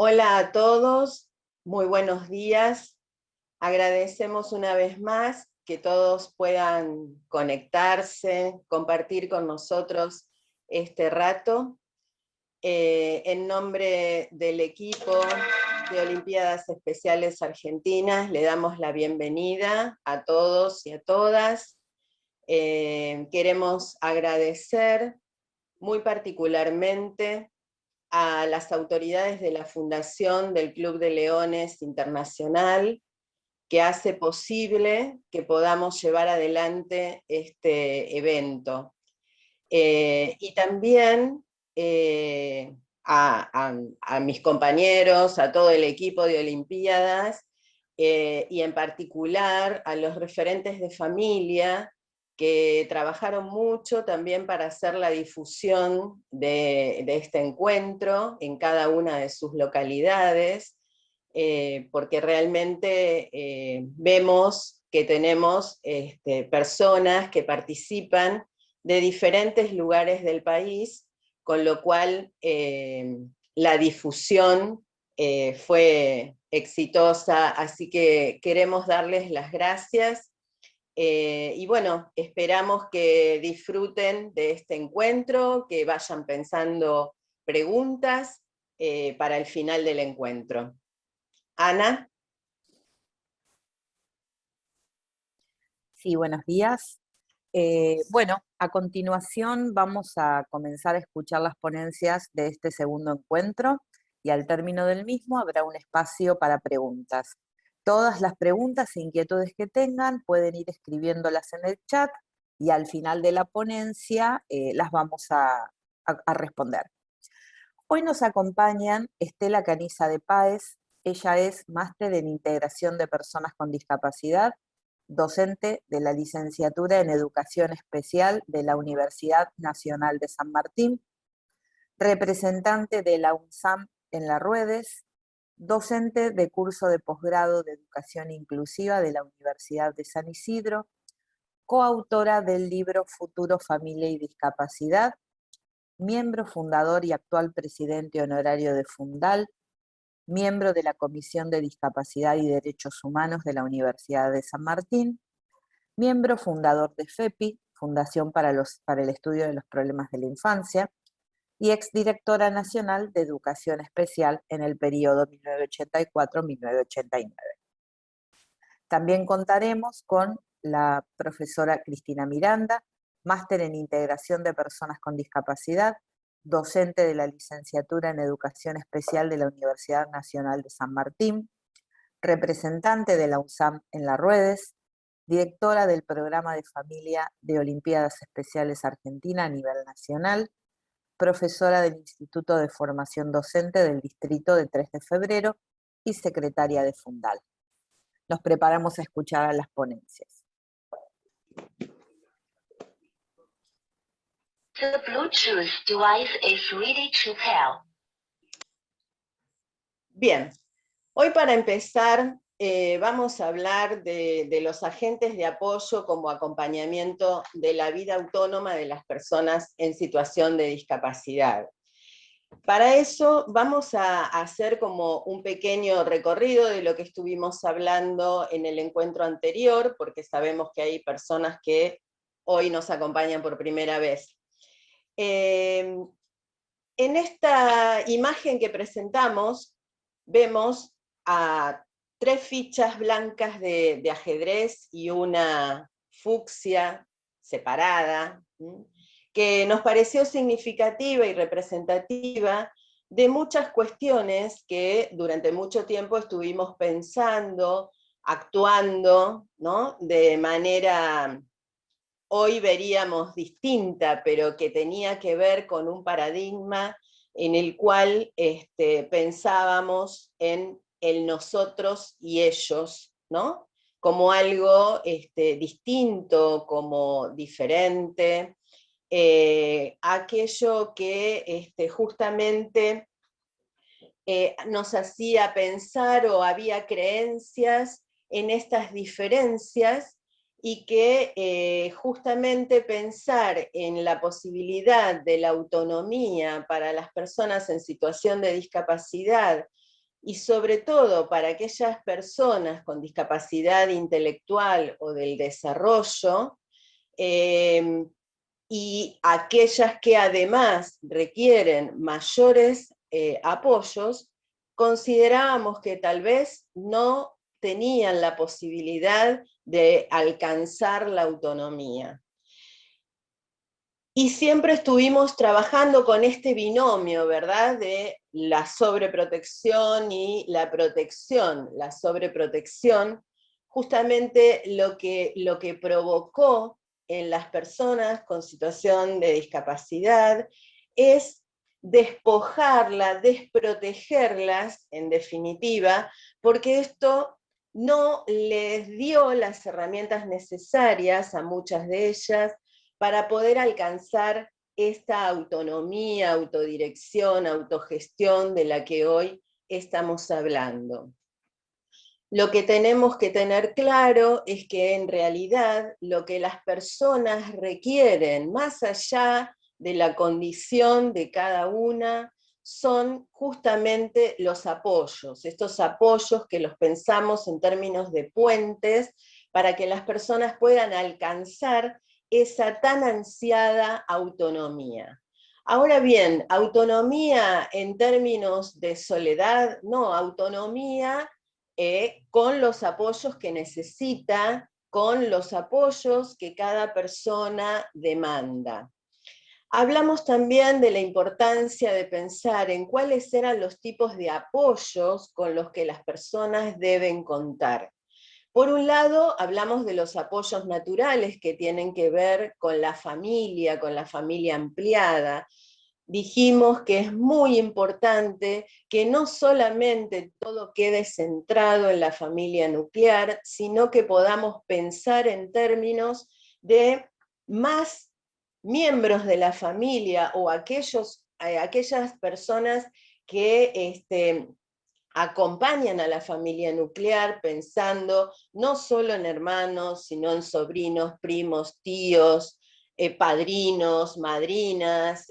Hola a todos, muy buenos días. Agradecemos una vez más que todos puedan conectarse, compartir con nosotros este rato. En nombre del equipo de Olimpiadas Especiales Argentinas, le damos la bienvenida a todos y a todas. Queremos agradecer muy particularmente a las autoridades de la Fundación del Club de Leones Internacional, que hace posible que podamos llevar adelante este evento. Y también a mis compañeros, a todo el equipo de Olimpiadas, y en particular a los referentes de familia, que trabajaron mucho también para hacer la difusión de este encuentro en cada una de sus localidades, porque realmente vemos que tenemos personas que participan de diferentes lugares del país, con lo cual la difusión fue exitosa, así que queremos darles las gracias. Y bueno, esperamos que disfruten de este encuentro, que vayan pensando preguntas para el final del encuentro. Ana. Sí, buenos días. Bueno, a continuación vamos a comenzar a escuchar las ponencias de este segundo encuentro y al término del mismo habrá un espacio para preguntas. Todas las preguntas e inquietudes que tengan pueden ir escribiéndolas en el chat y al final de la ponencia las vamos a responder. Hoy nos acompañan Estela Caniza de Páez. Ella es máster en Integración de Personas con Discapacidad, docente de la licenciatura en Educación Especial de la Universidad Nacional de San Martín, representante de la UNSAM en La Ruedes, docente de curso de posgrado de Educación Inclusiva de la Universidad de San Isidro, coautora del libro Futuro, Familia y Discapacidad, miembro fundador y actual presidente honorario de Fundal, miembro de la Comisión de Discapacidad y Derechos Humanos de la Universidad de San Martín, miembro fundador de FEPI, Fundación para el Estudio de los Problemas de la Infancia, y exdirectora nacional de Educación Especial en el periodo 1984-1989. También contaremos con la profesora Cristina Miranda, máster en Integración de Personas con Discapacidad, docente de la licenciatura en Educación Especial de la Universidad Nacional de San Martín, representante de la UNSAM en La Ruedes, directora del Programa de Familia de Olimpiadas Especiales Argentina a nivel nacional, profesora del Instituto de Formación Docente del Distrito de 3 de Febrero y secretaria de Fundal. Nos preparamos a escuchar a las ponencias. The Bluetooth device is ready to pair. Bien, hoy para empezar vamos a hablar de los agentes de apoyo como acompañamiento de la vida autónoma de las personas en situación de discapacidad. Para eso vamos a hacer como un pequeño recorrido de lo que estuvimos hablando en el encuentro anterior, porque sabemos que hay personas que hoy nos acompañan por primera vez. En esta imagen que presentamos, vemos a 3 fichas blancas de ajedrez y una fucsia separada, que nos pareció significativa y representativa de muchas cuestiones que durante mucho tiempo estuvimos pensando, actuando, ¿no? De manera, hoy veríamos distinta, pero que tenía que ver con un paradigma en el cual pensábamos en el nosotros y ellos, ¿no? Como algo distinto, como diferente, aquello que justamente nos hacía pensar o había creencias en estas diferencias y que justamente pensar en la posibilidad de la autonomía para las personas en situación de discapacidad y sobre todo para aquellas personas con discapacidad intelectual o del desarrollo, y aquellas que además requieren mayores apoyos, considerábamos que tal vez no tenían la posibilidad de alcanzar la autonomía. Y siempre estuvimos trabajando con este binomio, ¿verdad?, de la sobreprotección y la protección. La sobreprotección, justamente lo que provocó en las personas con situación de discapacidad es despojarlas, desprotegerlas, en definitiva, porque esto no les dio las herramientas necesarias a muchas de ellas para poder alcanzar esta autonomía, autodirección, autogestión de la que hoy estamos hablando. Lo que tenemos que tener claro es que en realidad lo que las personas requieren, más allá de la condición de cada una, son justamente los apoyos, estos apoyos que los pensamos en términos de puentes para que las personas puedan alcanzar esa tan ansiada autonomía. Ahora bien, autonomía en términos de soledad, no, autonomía con los apoyos que necesita, con los apoyos que cada persona demanda. Hablamos también de la importancia de pensar en cuáles eran los tipos de apoyos con los que las personas deben contar. Por un lado, hablamos de los apoyos naturales que tienen que ver con la familia ampliada. Dijimos que es muy importante que no solamente todo quede centrado en la familia nuclear, sino que podamos pensar en términos de más miembros de la familia o aquellas personas que acompañan a la familia nuclear pensando no solo en hermanos, sino en sobrinos, primos, tíos, padrinos, madrinas,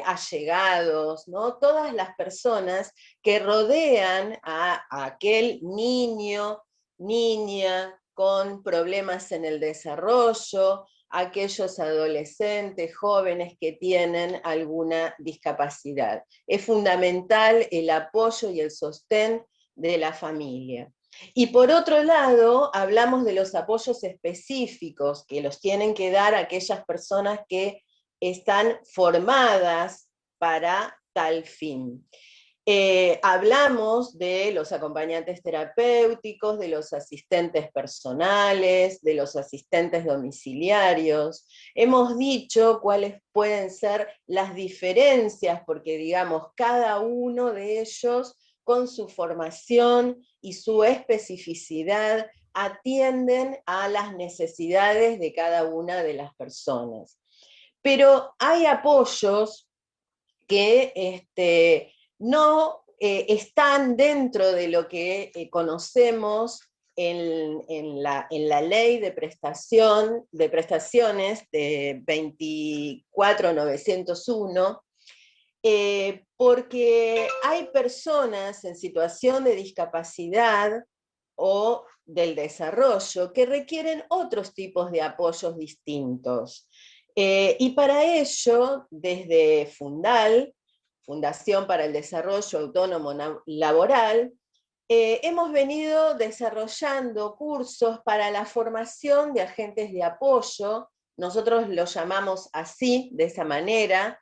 allegados, ¿no? Todas las personas que rodean a aquel niño, niña con problemas en el desarrollo, aquellos adolescentes, jóvenes que tienen alguna discapacidad. Es fundamental el apoyo y el sostén de la familia. Y por otro lado, hablamos de los apoyos específicos que los tienen que dar aquellas personas que están formadas para tal fin. Hablamos de los acompañantes terapéuticos, de los asistentes personales, de los asistentes domiciliarios. Hemos dicho cuáles pueden ser las diferencias, porque digamos, cada uno de ellos con su formación y su especificidad atienden a las necesidades de cada una de las personas. Pero hay apoyos que no están dentro de lo que conocemos en la ley de prestaciones de 24901, porque hay personas en situación de discapacidad o del desarrollo que requieren otros tipos de apoyos distintos. Y para ello, desde Fundación para el Desarrollo Autónomo Laboral, hemos venido desarrollando cursos para la formación de agentes de apoyo. Nosotros lo llamamos así, de esa manera,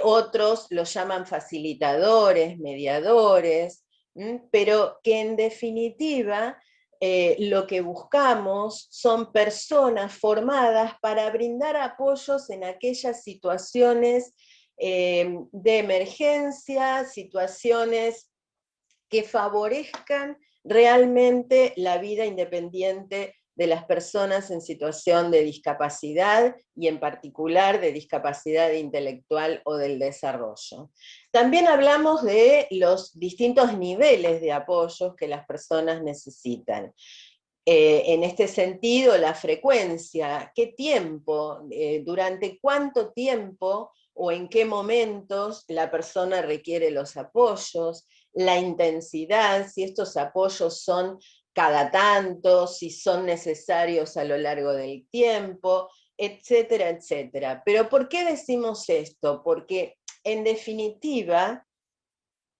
otros lo llaman facilitadores, mediadores, pero que en definitiva lo que buscamos son personas formadas para brindar apoyos en aquellas situaciones de emergencia, situaciones que favorezcan realmente la vida independiente de las personas en situación de discapacidad y en particular de discapacidad intelectual o del desarrollo. También hablamos de los distintos niveles de apoyos que las personas necesitan. En este sentido, la frecuencia, qué tiempo, durante cuánto tiempo o en qué momentos la persona requiere los apoyos, la intensidad, si estos apoyos son cada tanto, si son necesarios a lo largo del tiempo, etcétera, etcétera. Pero ¿por qué decimos esto? Porque en definitiva,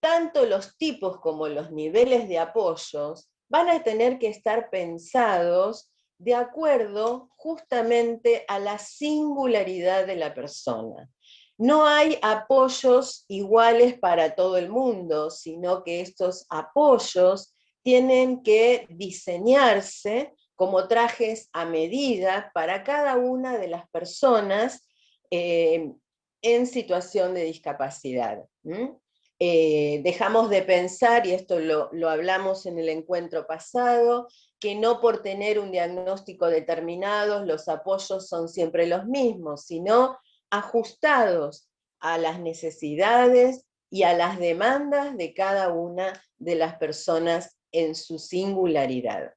tanto los tipos como los niveles de apoyos van a tener que estar pensados de acuerdo justamente a la singularidad de la persona. No hay apoyos iguales para todo el mundo, sino que estos apoyos tienen que diseñarse como trajes a medida para cada una de las personas en situación de discapacidad. Dejamos de pensar, y esto lo hablamos en el encuentro pasado, que no por tener un diagnóstico determinado los apoyos son siempre los mismos, sino ajustados a las necesidades y a las demandas de cada una de las personas en su singularidad.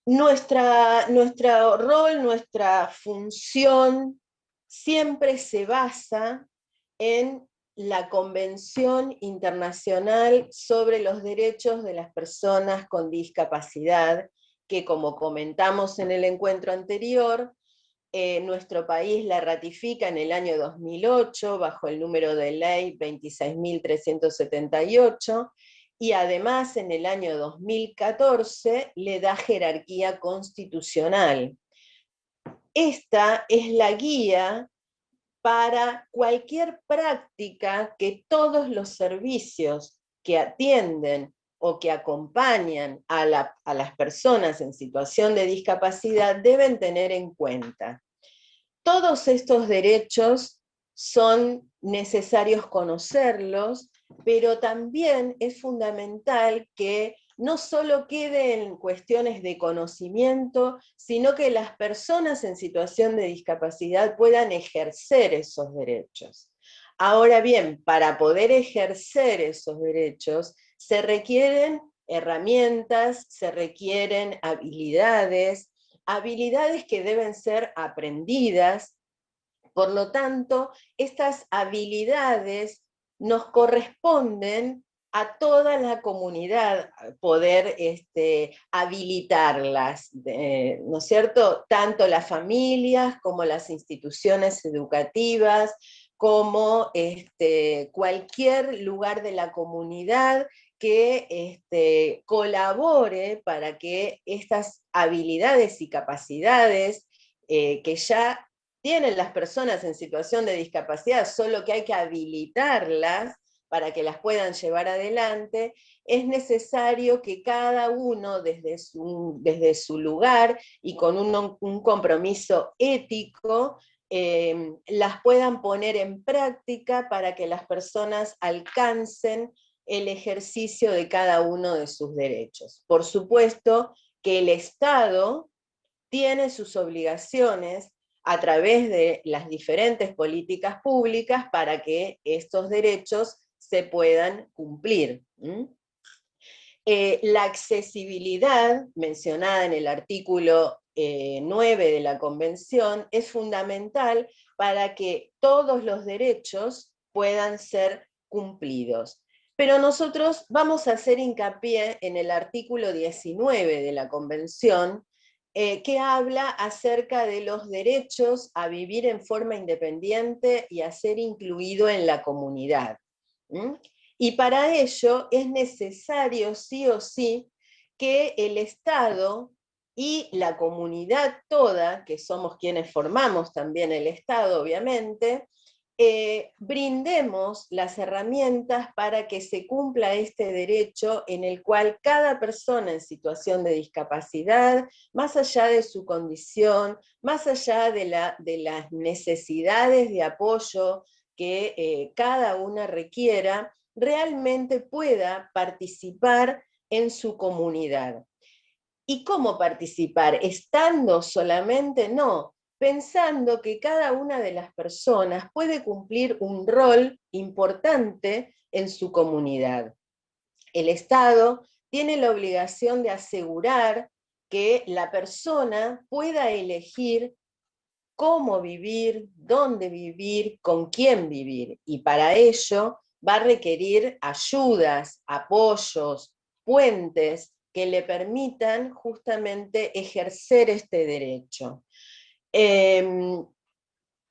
Nuestro rol, nuestra función siempre se basa en la Convención Internacional sobre los Derechos de las Personas con Discapacidad, que como comentamos en el encuentro anterior, nuestro país la ratifica en el año 2008 bajo el número de ley 26.378, y además en el año 2014 le da jerarquía constitucional. Esta es la guía para cualquier práctica que todos los servicios que atienden o que acompañan a las personas en situación de discapacidad deben tener en cuenta. Todos estos derechos son necesarios conocerlos, pero también es fundamental que no solo quede en cuestiones de conocimiento, sino que las personas en situación de discapacidad puedan ejercer esos derechos. Ahora bien, para poder ejercer esos derechos, se requieren herramientas, se requieren habilidades que deben ser aprendidas. Por lo tanto, estas habilidades nos corresponden a toda la comunidad poder habilitarlas, ¿no es cierto? Tanto las familias como las instituciones educativas, como cualquier lugar de la comunidad que colabore para que estas habilidades y capacidades que ya tienen las personas en situación de discapacidad, solo que hay que habilitarlas para que las puedan llevar adelante, es necesario que cada uno desde su lugar y con un compromiso ético las puedan poner en práctica para que las personas alcancen el ejercicio de cada uno de sus derechos. Por supuesto que el Estado tiene sus obligaciones a través de las diferentes políticas públicas para que estos derechos se puedan cumplir. La accesibilidad, mencionada en el artículo 9 de la Convención, es fundamental para que todos los derechos puedan ser cumplidos. Pero nosotros vamos a hacer hincapié en el artículo 19 de la Convención, que habla acerca de los derechos a vivir en forma independiente y a ser incluido en la comunidad. Y para ello es necesario sí o sí que el Estado y la comunidad toda, que somos quienes formamos también el Estado, obviamente, brindemos las herramientas para que se cumpla este derecho en el cual cada persona en situación de discapacidad, más allá de su condición, más allá de las necesidades de apoyo que cada una requiera, realmente pueda participar en su comunidad. ¿Y cómo participar? ¿Estando solamente? No, pensando que cada una de las personas puede cumplir un rol importante en su comunidad. El Estado tiene la obligación de asegurar que la persona pueda elegir cómo vivir, dónde vivir, con quién vivir. Y para ello va a requerir ayudas, apoyos, puentes que le permitan justamente ejercer este derecho.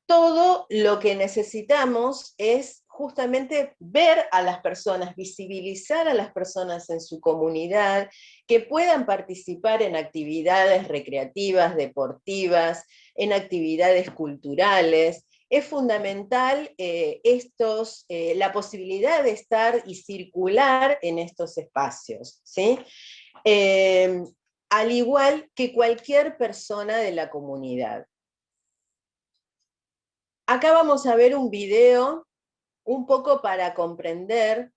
Todo lo que necesitamos es justamente ver a las personas, visibilizar a las personas en su comunidad, que puedan participar en actividades recreativas, deportivas, en actividades culturales. Es fundamental la posibilidad de estar y circular en estos espacios, ¿sí? Al igual que cualquier persona de la comunidad. Acá vamos a ver un video un poco para comprender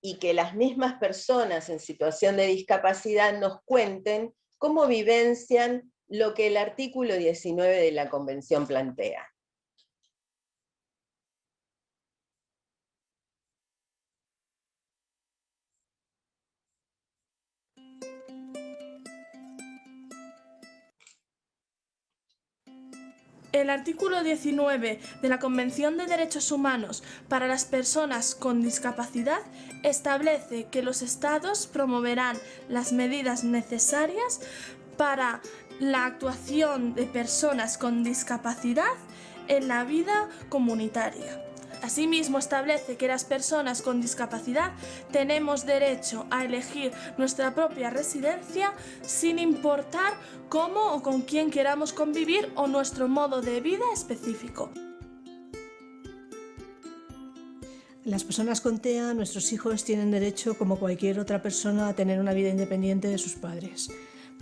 y que las mismas personas en situación de discapacidad nos cuenten cómo vivencian lo que el artículo 19 de la Convención plantea. El artículo 19 de la Convención de Derechos Humanos para las Personas con Discapacidad establece que los Estados promoverán las medidas necesarias para la actuación de personas con discapacidad en la vida comunitaria. Asimismo, establece que las personas con discapacidad tenemos derecho a elegir nuestra propia residencia sin importar cómo o con quién queramos convivir o nuestro modo de vida específico. Las personas con TEA, nuestros hijos, tienen derecho, como cualquier otra persona, a tener una vida independiente de sus padres.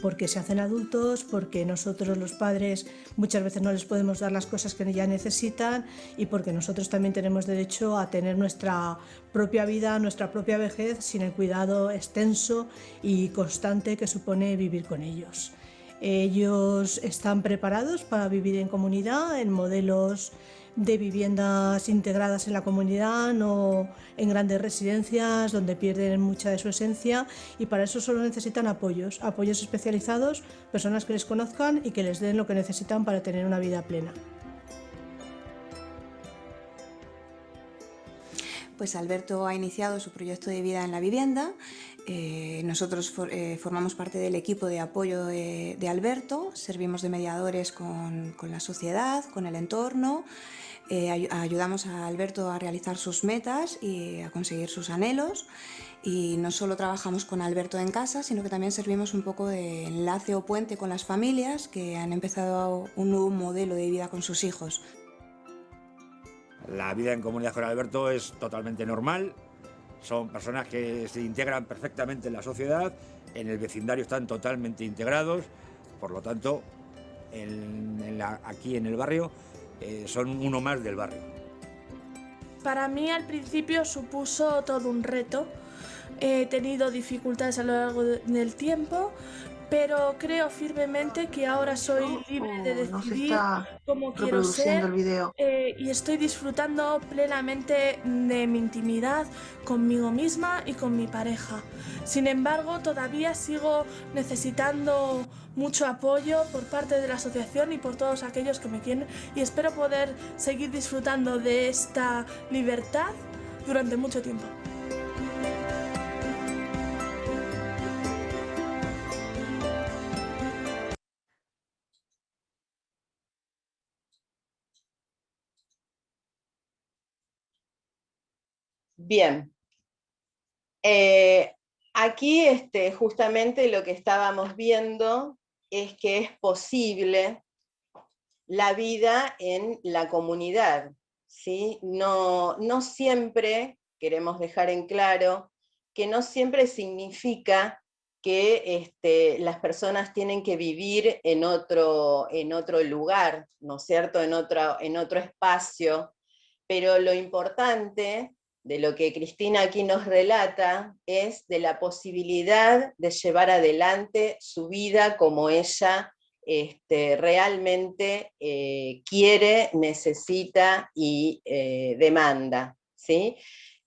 Porque se hacen adultos, porque nosotros los padres muchas veces no les podemos dar las cosas que ya necesitan y porque nosotros también tenemos derecho a tener nuestra propia vida, nuestra propia vejez sin el cuidado extenso y constante que supone vivir con ellos. Ellos están preparados para vivir en comunidad, en modelos de viviendas integradas en la comunidad, no en grandes residencias donde pierden mucha de su esencia, y para eso solo necesitan apoyos especializados, personas que les conozcan y que les den lo que necesitan para tener una vida plena. Pues Alberto ha iniciado su proyecto de vida en la vivienda. Nosotros formamos parte del equipo de apoyo de Alberto, servimos de mediadores con la sociedad, con el entorno, ayudamos a Alberto a realizar sus metas y a conseguir sus anhelos, y no solo trabajamos con Alberto en casa, sino que también servimos un poco de enlace o puente con las familias que han empezado un nuevo modelo de vida con sus hijos. La vida en comunidad con Alberto es totalmente normal, son personas que se integran perfectamente en la sociedad, en el vecindario están totalmente integrados, por lo tanto, aquí en el barrio son uno más del barrio. Para mí al principio supuso todo un reto, he tenido dificultades a lo largo del tiempo, pero creo firmemente que ahora soy libre de decidir cómo quiero ser y estoy disfrutando plenamente de mi intimidad conmigo misma y con mi pareja. Sin embargo, todavía sigo necesitando mucho apoyo por parte de la asociación y por todos aquellos que me quieren, y espero poder seguir disfrutando de esta libertad durante mucho tiempo. Bien. Aquí justamente lo que estábamos viendo es que es posible la vida en la comunidad, ¿sí? No siempre, queremos dejar en claro, que no siempre significa que las personas tienen que vivir en otro lugar, ¿no es cierto?, en otro espacio, pero lo importante de lo que Cristina aquí nos relata es de la posibilidad de llevar adelante su vida como ella realmente quiere, necesita y demanda, ¿sí?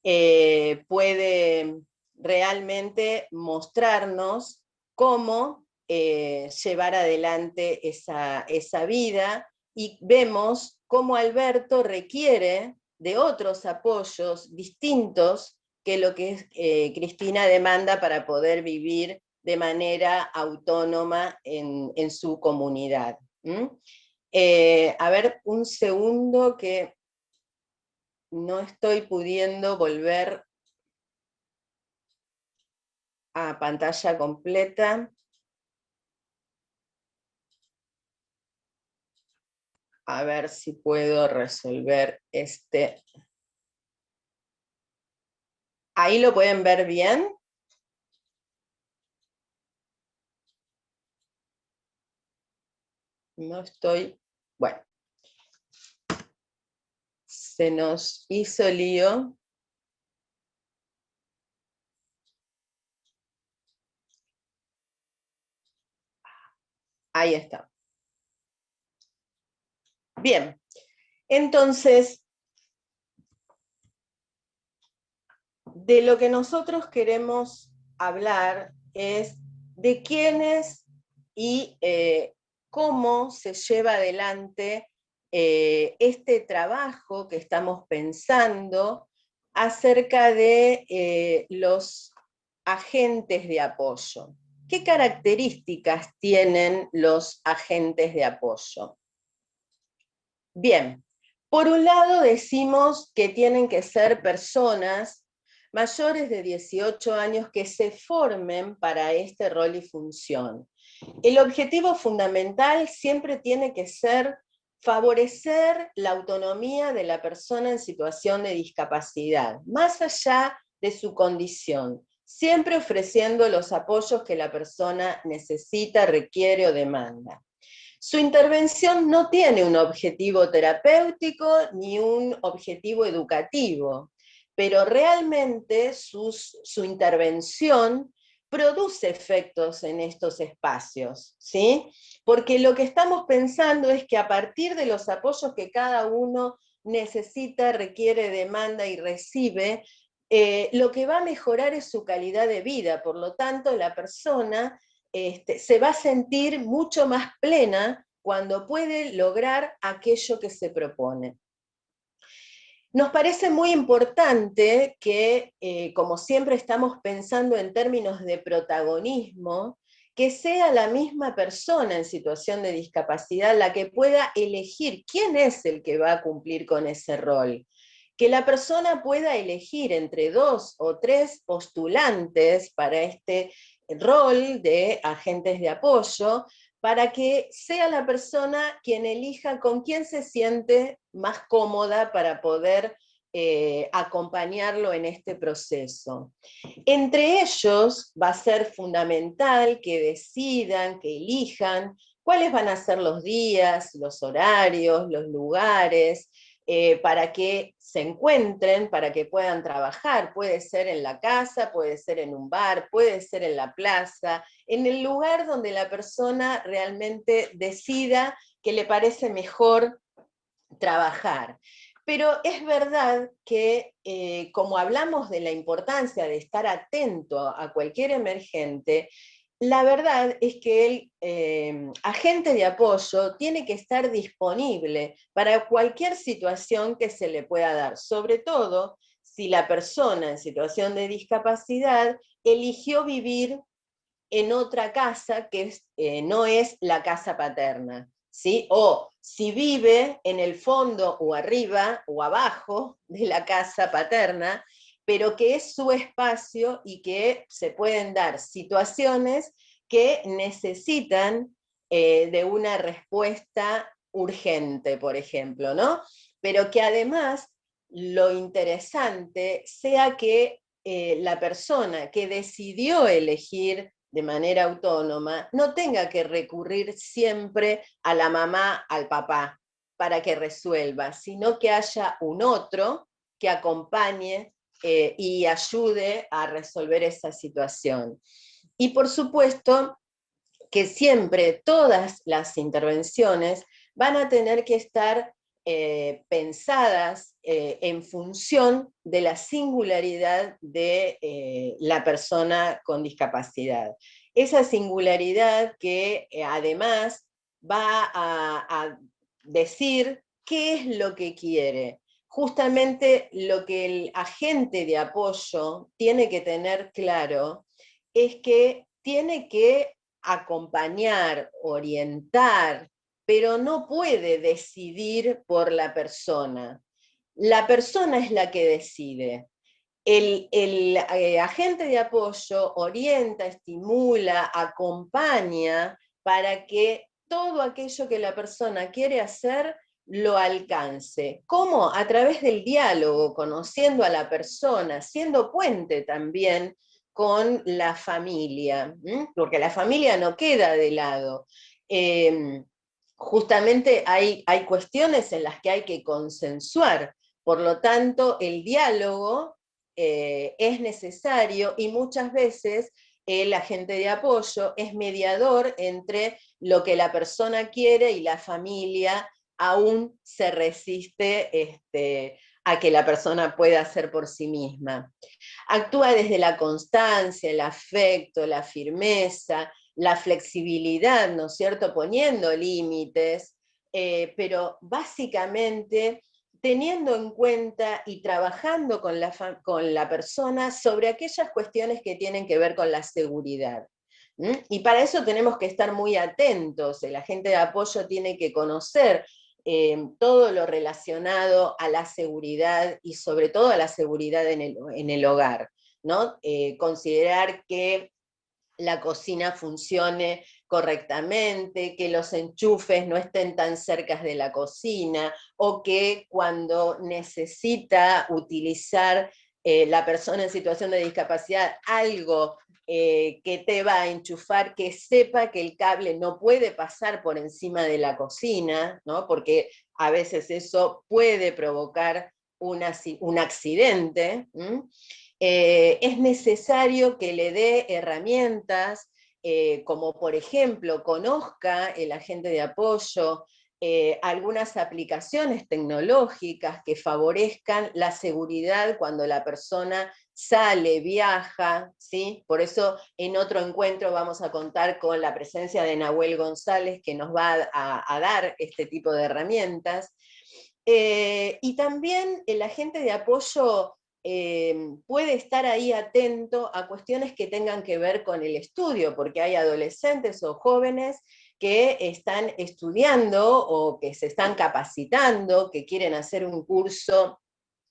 Puede realmente mostrarnos cómo llevar adelante esa vida y vemos cómo Alberto requiere de otros apoyos distintos que lo que Cristina demanda para poder vivir de manera autónoma en su comunidad. A ver, un segundo que no estoy pudiendo volver a pantalla completa. A ver si puedo resolver este. ¿Ahí lo pueden ver bien? No estoy... Bueno. Se nos hizo lío. Ahí está. Bien. Entonces, de lo que nosotros queremos hablar es de quiénes y cómo se lleva adelante este trabajo que estamos pensando acerca de los agentes de apoyo. ¿Qué características tienen los agentes de apoyo? Bien, por un lado decimos que tienen que ser personas mayores de 18 años que se formen para este rol y función. El objetivo fundamental siempre tiene que ser favorecer la autonomía de la persona en situación de discapacidad, más allá de su condición, siempre ofreciendo los apoyos que la persona necesita, requiere o demanda. Su intervención no tiene un objetivo terapéutico ni un objetivo educativo, pero realmente su intervención produce efectos en estos espacios, ¿sí? Porque lo que estamos pensando es que a partir de los apoyos que cada uno necesita, requiere, demanda y recibe, lo que va a mejorar es su calidad de vida, por lo tanto la persona se va a sentir mucho más plena cuando puede lograr aquello que se propone. Nos parece muy importante que, como siempre estamos pensando en términos de protagonismo, que sea la misma persona en situación de discapacidad la que pueda elegir quién es el que va a cumplir con ese rol. Que la persona pueda elegir entre 2 o 3 postulantes para este rol de agentes de apoyo, para que sea la persona quien elija con quién se siente más cómoda para poder acompañarlo en este proceso. Entre ellos va a ser fundamental que decidan, que elijan cuáles van a ser los días, los horarios, los lugares, para que se encuentren, para que puedan trabajar. Puede ser en la casa, puede ser en un bar, puede ser en la plaza, en el lugar donde la persona realmente decida que le parece mejor trabajar. Pero es verdad que, como hablamos de la importancia de estar atento a cualquier emergente, la verdad es que el agente de apoyo tiene que estar disponible para cualquier situación que se le pueda dar, sobre todo si la persona en situación de discapacidad eligió vivir en otra casa que no es la casa paterna, ¿sí? O si vive en el fondo o arriba o abajo de la casa paterna, pero que es su espacio y que se pueden dar situaciones que necesitan de una respuesta urgente, por ejemplo, ¿no? Pero que además lo interesante sea que la persona que decidió elegir de manera autónoma no tenga que recurrir siempre a la mamá, al papá, para que resuelva, sino que haya un otro que acompañe y ayude a resolver esa situación. Y por supuesto que siempre todas las intervenciones van a tener que estar pensadas en función de la singularidad de la persona con discapacidad. Esa singularidad que además va a decir qué es lo que quiere. Justamente lo que el agente de apoyo tiene que tener claro es que tiene que acompañar, orientar, pero no puede decidir por la persona. La persona es la que decide. El agente de apoyo orienta, estimula, acompaña para que todo aquello que la persona quiere hacer lo alcance. ¿Cómo? A través del diálogo, conociendo a la persona, siendo puente también con la familia, porque la familia no queda de lado. Justamente hay cuestiones en las que hay que consensuar, por lo tanto el diálogo es necesario y muchas veces el agente de apoyo es mediador entre lo que la persona quiere y la familia aún se resiste a que la persona pueda hacer por sí misma. Actúa desde la constancia, el afecto, la firmeza, la flexibilidad, ¿no es cierto?, poniendo límites, pero básicamente teniendo en cuenta y trabajando con la persona sobre aquellas cuestiones que tienen que ver con la seguridad. Y para eso tenemos que estar muy atentos, el agente de apoyo tiene que conocer todo lo relacionado a la seguridad y sobre todo a la seguridad en el hogar, ¿no? Considerar que la cocina funcione correctamente, que los enchufes no estén tan cerca de la cocina, o que cuando necesita utilizar la persona en situación de discapacidad algo que te va a enchufar, que sepa que el cable no puede pasar por encima de la cocina, ¿no? Porque a veces eso puede provocar un accidente. Es necesario que le dé herramientas, como por ejemplo, conozca el agente de apoyo algunas aplicaciones tecnológicas que favorezcan la seguridad cuando la persona sale, viaja, ¿sí? Por eso en otro encuentro vamos a contar con la presencia de Nahuel González, que nos va a dar este tipo de herramientas. Y también el agente de apoyo puede estar ahí atento a cuestiones que tengan que ver con el estudio, porque hay adolescentes o jóvenes que están estudiando o que se están capacitando, que quieren hacer un curso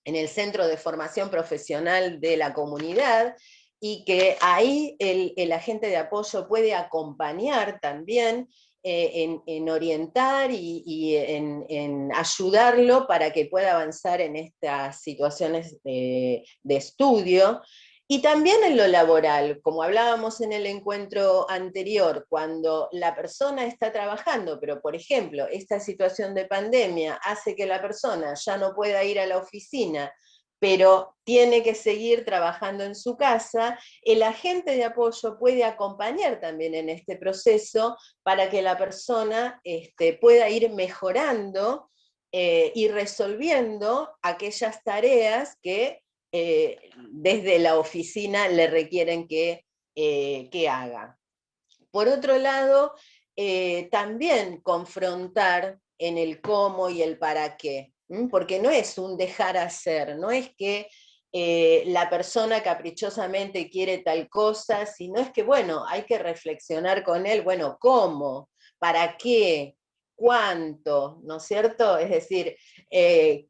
en el Centro de Formación Profesional de la comunidad, y que ahí el agente de apoyo puede acompañar también en orientar y en ayudarlo para que pueda avanzar en estas situaciones de estudio. Y también en lo laboral, como hablábamos en el encuentro anterior, cuando la persona está trabajando, pero por ejemplo, esta situación de pandemia hace que la persona ya no pueda ir a la oficina, pero tiene que seguir trabajando en su casa, el agente de apoyo puede acompañar también en este proceso para que la persona pueda ir mejorando y resolviendo aquellas tareas que desde la oficina le requieren que haga. Por otro lado, también confrontar en el cómo y el para qué, porque no es un dejar hacer, no es que la persona caprichosamente quiere tal cosa, sino es que, bueno, hay que reflexionar con él, bueno, ¿cómo? ¿Para qué? ¿Cuánto? ¿No es cierto? Es decir,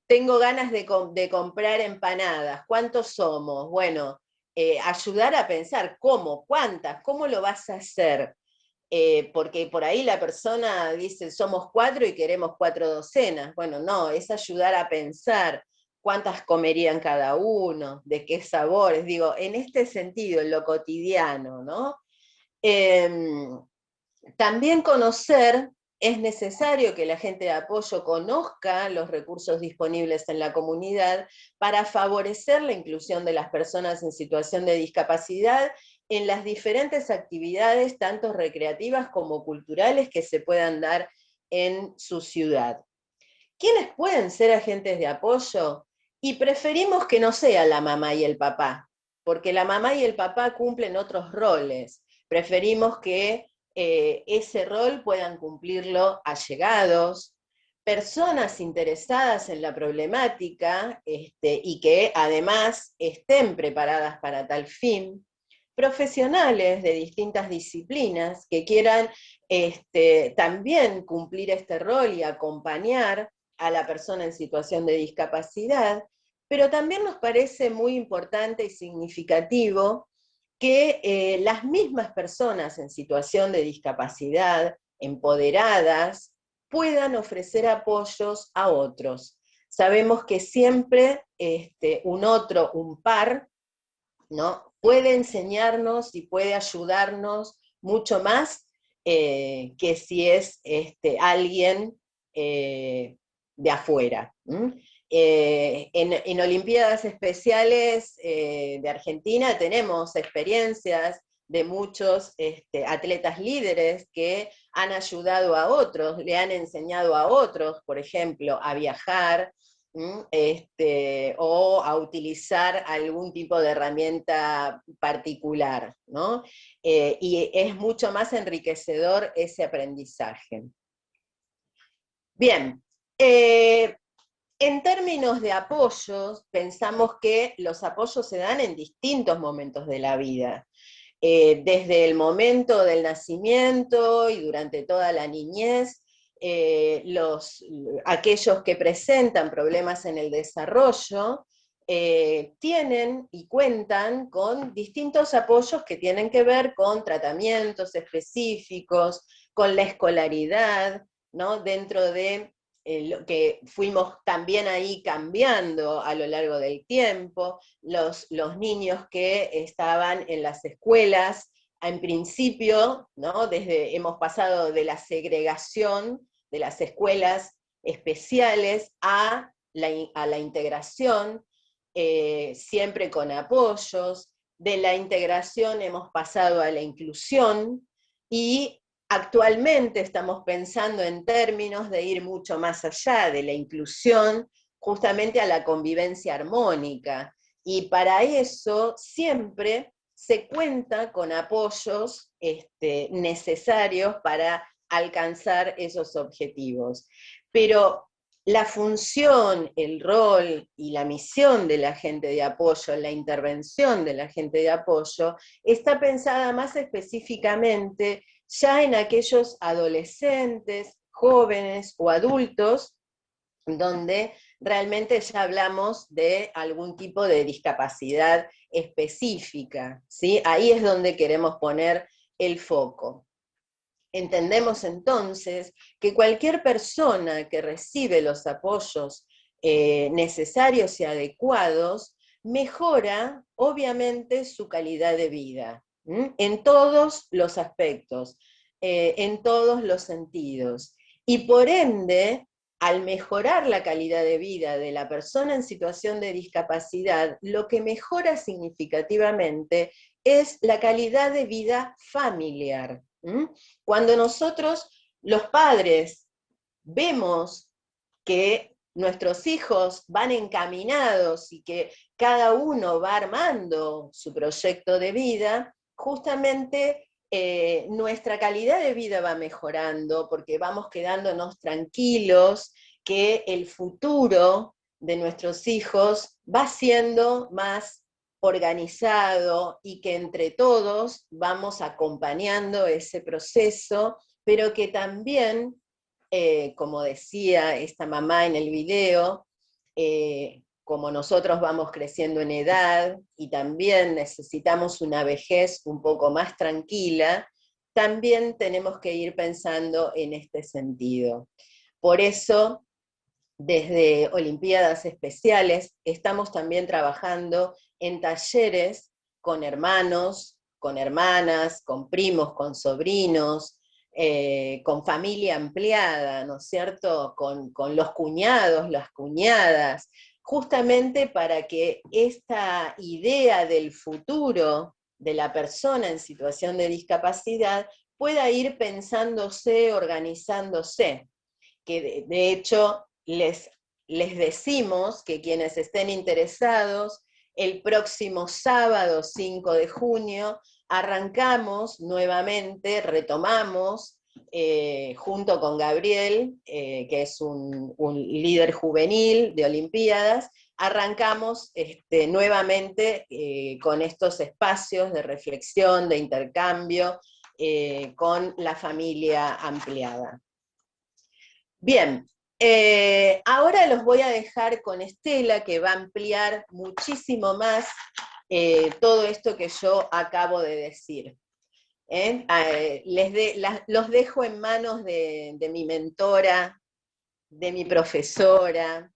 tengo ganas de comprar empanadas, ¿cuántos somos? Bueno, ayudar a pensar cómo, cuántas, cómo lo vas a hacer. Porque por ahí la persona dice, somos 4 y queremos 4 docenas. Bueno, no, es ayudar a pensar cuántas comerían cada uno, de qué sabores, digo, en este sentido, en lo cotidiano, ¿no? También conocer, es necesario que la gente de apoyo conozca los recursos disponibles en la comunidad para favorecer la inclusión de las personas en situación de discapacidad en las diferentes actividades, tanto recreativas como culturales, que se puedan dar en su ciudad. ¿Quiénes pueden ser agentes de apoyo? Y preferimos que no sea la mamá y el papá, porque la mamá y el papá cumplen otros roles. Preferimos que ese rol puedan cumplirlo allegados, personas interesadas en la problemática y que además estén preparadas para tal fin, profesionales de distintas disciplinas que quieran también cumplir este rol y acompañar a la persona en situación de discapacidad, pero también nos parece muy importante y significativo que las mismas personas en situación de discapacidad, empoderadas, puedan ofrecer apoyos a otros. Sabemos que siempre un otro, un par, ¿no?, puede enseñarnos y puede ayudarnos mucho más que si es alguien de afuera. En Olimpiadas Especiales de Argentina tenemos experiencias de muchos atletas líderes que han ayudado a otros, le han enseñado a otros, por ejemplo, a viajar, o a utilizar algún tipo de herramienta particular, ¿no? Y es mucho más enriquecedor ese aprendizaje. Bien, en términos de apoyos, pensamos que los apoyos se dan en distintos momentos de la vida. Desde el momento del nacimiento y durante toda la niñez, aquellos que presentan problemas en el desarrollo tienen y cuentan con distintos apoyos que tienen que ver con tratamientos específicos, con la escolaridad, ¿no?, dentro de lo que fuimos también ahí cambiando a lo largo del tiempo, los niños que estaban en las escuelas, en principio, ¿no?, hemos pasado de la segregación de las escuelas especiales a la integración, siempre con apoyos. De la integración hemos pasado a la inclusión, y actualmente estamos pensando en términos de ir mucho más allá de la inclusión, justamente a la convivencia armónica. Y para eso siempre se cuenta con apoyos necesarios para alcanzar esos objetivos. Pero la función, el rol y la misión del agente de apoyo, la intervención del agente de apoyo, está pensada más específicamente ya en aquellos adolescentes, jóvenes o adultos, donde realmente ya hablamos de algún tipo de discapacidad específica, ¿sí? Ahí es donde queremos poner el foco. Entendemos entonces que cualquier persona que recibe los apoyos necesarios y adecuados mejora obviamente su calidad de vida, en todos los aspectos, en todos los sentidos. Y por ende, al mejorar la calidad de vida de la persona en situación de discapacidad, lo que mejora significativamente es la calidad de vida familiar. Cuando nosotros, los padres, vemos que nuestros hijos van encaminados y que cada uno va armando su proyecto de vida, justamente nuestra calidad de vida va mejorando, porque vamos quedándonos tranquilos que el futuro de nuestros hijos va siendo más organizado y que entre todos vamos acompañando ese proceso, pero que también, como decía esta mamá en el video, como nosotros vamos creciendo en edad y también necesitamos una vejez un poco más tranquila, también tenemos que ir pensando en este sentido. Por eso, desde Olimpiadas Especiales, estamos también trabajando en talleres con hermanos, con hermanas, con primos, con sobrinos, con familia ampliada, ¿no es cierto?, con los cuñados, las cuñadas, justamente para que esta idea del futuro de la persona en situación de discapacidad pueda ir pensándose, organizándose, que de hecho les decimos que quienes estén interesados, el próximo sábado 5 de junio arrancamos nuevamente, retomamos junto con Gabriel, que es un líder juvenil de Olimpiadas, arrancamos nuevamente con estos espacios de reflexión, de intercambio, con la familia ampliada. Bien, ahora los voy a dejar con Estela, que va a ampliar muchísimo más todo esto que yo acabo de decir. Los dejo en manos de mi mentora, de mi profesora,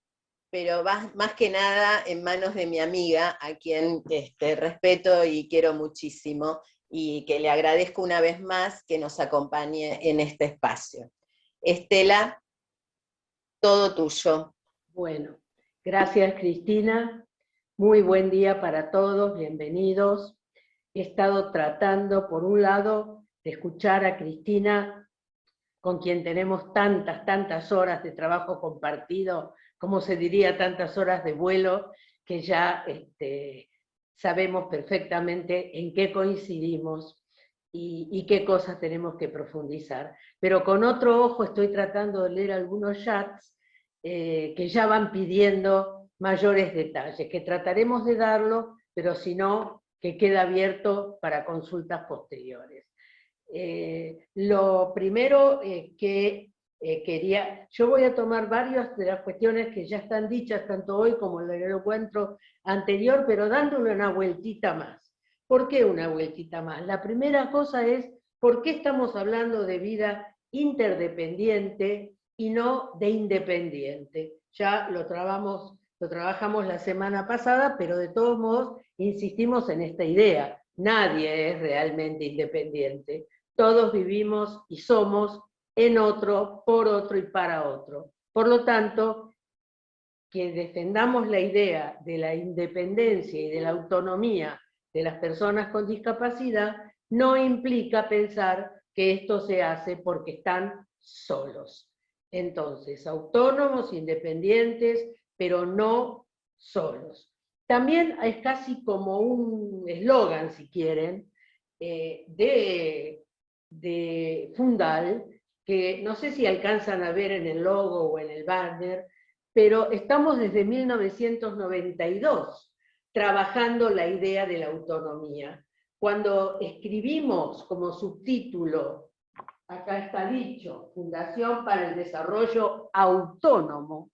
pero más que nada en manos de mi amiga, a quien respeto y quiero muchísimo, y que le agradezco una vez más que nos acompañe en este espacio. Estela, todo tuyo. Bueno, gracias Cristina, muy buen día para todos, bienvenidos. He estado tratando, por un lado, de escuchar a Cristina, con quien tenemos tantas horas de trabajo compartido, como se diría, tantas horas de vuelo, que ya sabemos perfectamente en qué coincidimos y qué cosas tenemos que profundizar. Pero con otro ojo estoy tratando de leer algunos chats que ya van pidiendo mayores detalles, que trataremos de darlo, pero si no, que queda abierto para consultas posteriores. Lo primero que quería, yo voy a tomar varias de las cuestiones que ya están dichas, tanto hoy como en el encuentro anterior, pero dándole una vueltita más. ¿Por qué una vueltita más? La primera cosa es, ¿por qué estamos hablando de vida interdependiente y no de independiente? Ya lo trabajamos la semana pasada, pero de todos modos insistimos en esta idea. Nadie es realmente independiente. Todos vivimos y somos en otro, por otro y para otro. Por lo tanto, que defendamos la idea de la independencia y de la autonomía de las personas con discapacidad no implica pensar que esto se hace porque están solos. Entonces, autónomos, independientes, pero no solos. También es casi como un eslogan, si quieren, de Fundal, que no sé si alcanzan a ver en el logo o en el banner, pero estamos desde 1992 trabajando la idea de la autonomía. Cuando escribimos como subtítulo, acá está dicho, Fundación para el Desarrollo Autónomo,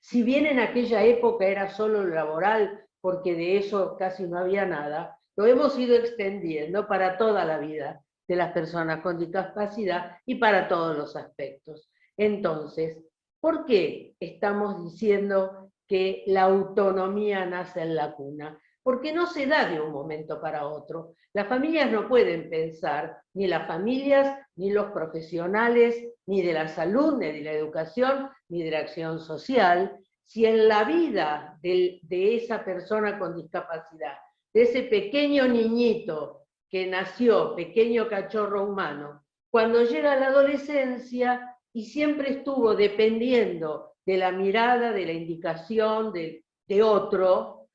si bien en aquella época era solo laboral, porque de eso casi no había nada, lo hemos ido extendiendo para toda la vida de las personas con discapacidad y para todos los aspectos. Entonces, ¿por qué estamos diciendo que la autonomía nace en la cuna? Porque no se da de un momento para otro. Las familias no pueden pensar, ni las familias, ni los profesionales, ni de la salud, ni de la educación, ni de la acción social, si en la vida de esa persona con discapacidad, de ese pequeño niñito que nació, pequeño cachorro humano, cuando llega a la adolescencia y siempre estuvo dependiendo de la mirada, de la indicación de otro,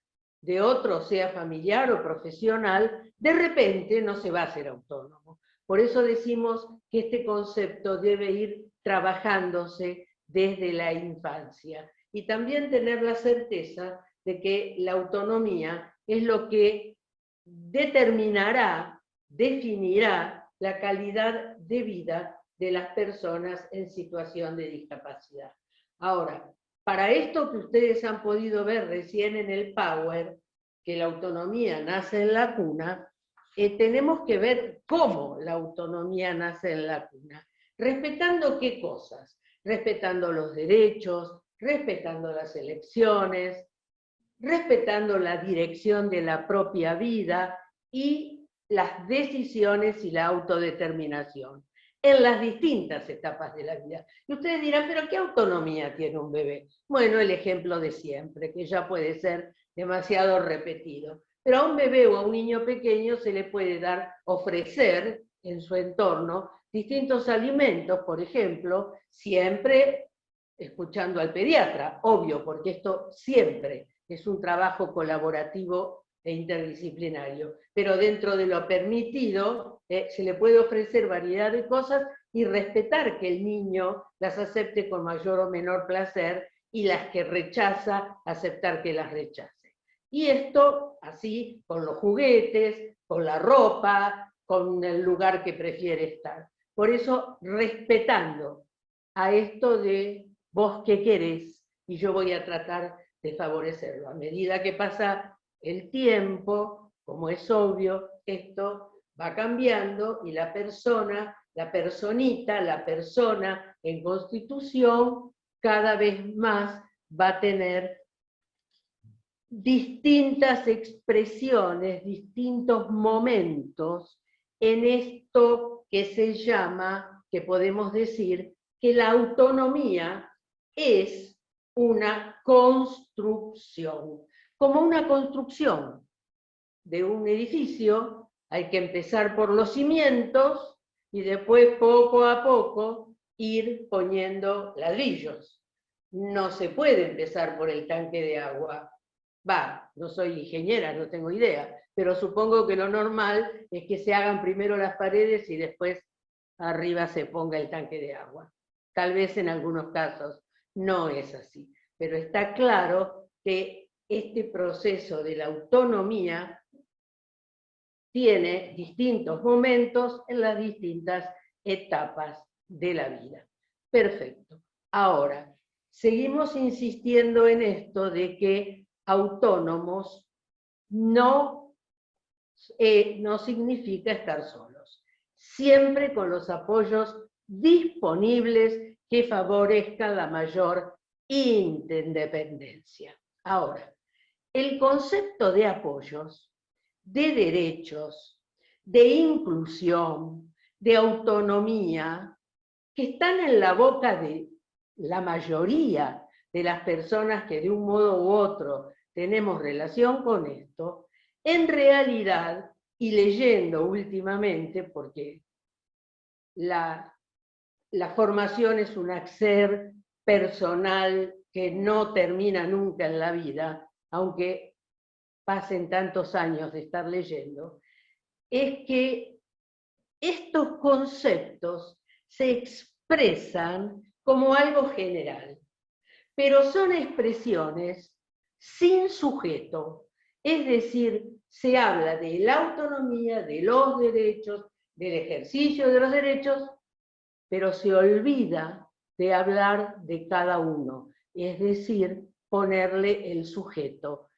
sea familiar o profesional, de repente no se va a ser autónomo. Por eso decimos que este concepto debe ir trabajándose desde la infancia. Y también tener la certeza de que la autonomía es lo que definirá la calidad de vida de las personas en situación de discapacidad. Ahora, para esto que ustedes han podido ver recién en el Power, que la autonomía nace en la cuna, tenemos que ver cómo la autonomía nace en la cuna. ¿Respetando qué cosas? Respetando los derechos, respetando las elecciones, respetando la dirección de la propia vida y las decisiones y la autodeterminación en las distintas etapas de la vida. Y ustedes dirán, ¿pero qué autonomía tiene un bebé? Bueno, el ejemplo de siempre, que ya puede ser demasiado repetido. Pero a un bebé o a un niño pequeño se le puede ofrecer en su entorno distintos alimentos, por ejemplo, siempre escuchando al pediatra, obvio, porque esto siempre es un trabajo colaborativo e interdisciplinario, pero dentro de lo permitido se le puede ofrecer variedad de cosas y respetar que el niño las acepte con mayor o menor placer y las que rechaza, aceptar que las rechace. Y esto así con los juguetes, con la ropa, con el lugar que prefiere estar. Por eso, respetando a esto de vos qué querés, y yo voy a tratar de favorecerlo. A medida que pasa el tiempo, como es obvio, esto va cambiando y la persona, la personita, la persona en constitución, cada vez más va a tener distintas expresiones, distintos momentos en esto que se llama, que podemos decir, que la autonomía es una construcción. Como una construcción de un edificio, hay que empezar por los cimientos y después poco a poco ir poniendo ladrillos. No se puede empezar por el tanque de agua. No soy ingeniera, no tengo idea, pero supongo que lo normal es que se hagan primero las paredes y después arriba se ponga el tanque de agua. Tal vez en algunos casos no es así, pero está claro que este proceso de la autonomía tiene distintos momentos en las distintas etapas de la vida. Perfecto. Ahora, seguimos insistiendo en esto de que autónomos no significa estar solos. Siempre con los apoyos disponibles que favorezcan la mayor independencia. Ahora, el concepto de apoyos, de derechos, de inclusión, de autonomía, que están en la boca de la mayoría de las personas que de un modo u otro tenemos relación con esto, en realidad, y leyendo últimamente, porque la formación es un hacer personal que no termina nunca en la vida, aunque pasen tantos años de estar leyendo, es que estos conceptos se expresan como algo general, pero son expresiones sin sujeto, es decir, se habla de la autonomía, de los derechos, del ejercicio de los derechos, pero se olvida de hablar de cada uno, es decir, ponerle el sujeto.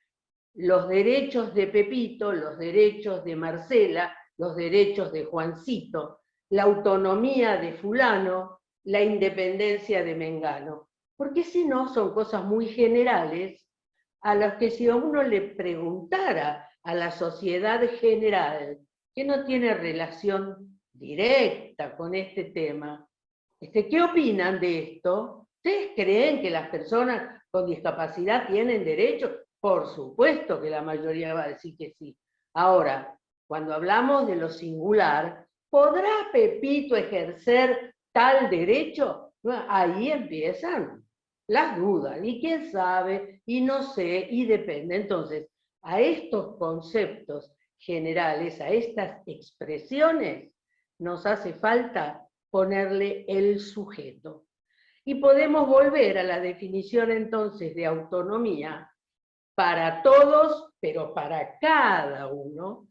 Los derechos de Pepito, los derechos de Marcela, los derechos de Juancito, la autonomía de fulano, la independencia de Mengano. Porque si no, son cosas muy generales a las que si a uno le preguntara a la sociedad general, que no tiene relación directa con este tema, ¿qué opinan de esto? ¿Ustedes creen que las personas con discapacidad tienen derechos? Por supuesto que la mayoría va a decir que sí. Ahora, cuando hablamos de lo singular, ¿podrá Pepito ejercer tal derecho? Ahí empiezan las dudas, y quién sabe, y no sé, y depende. Entonces, a estos conceptos generales, a estas expresiones, nos hace falta ponerle el sujeto. Y podemos volver a la definición entonces de autonomía para todos, pero para cada uno,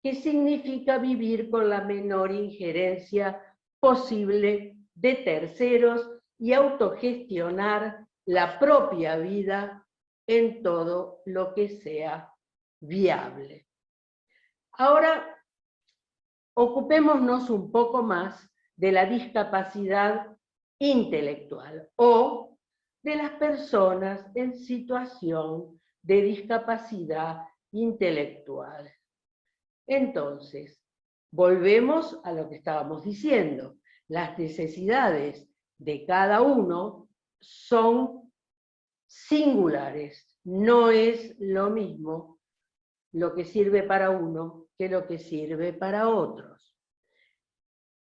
que significa vivir con la menor injerencia posible de terceros y autogestionar la propia vida en todo lo que sea viable. Ahora, ocupémonos un poco más de la discapacidad intelectual o de las personas en situación de discapacidad intelectual. Entonces, volvemos a lo que estábamos diciendo. Las necesidades de cada uno son singulares. No es lo mismo lo que sirve para uno que lo que sirve para otros.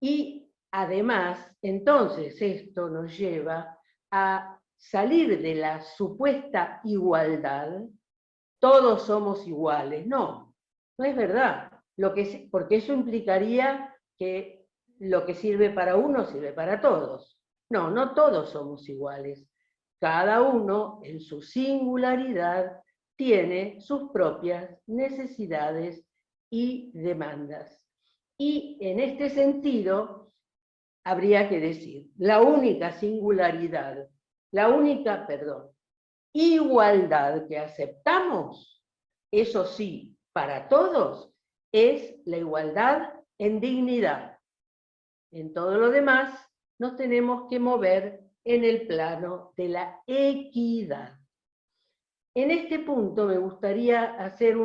Y además, entonces, esto nos lleva a salir de la supuesta igualdad. Todos somos iguales. No, no es verdad. Porque eso implicaría que lo que sirve para uno sirve para todos. No, no todos somos iguales. Cada uno, en su singularidad, tiene sus propias necesidades y demandas. Y en este sentido, habría que decir, la única singularidad, igualdad que aceptamos, eso sí, para todos, es la igualdad en dignidad. En todo lo demás, nos tenemos que mover en el plano de la equidad. En este punto me gustaría hacer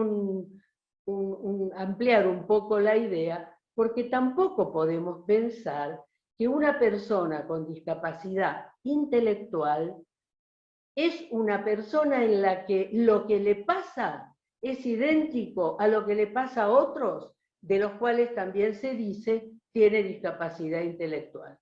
ampliar un poco la idea, porque tampoco podemos pensar que una persona con discapacidad intelectual es una persona en la que lo que le pasa es idéntico a lo que le pasa a otros, de los cuales también se dice tiene discapacidad intelectual.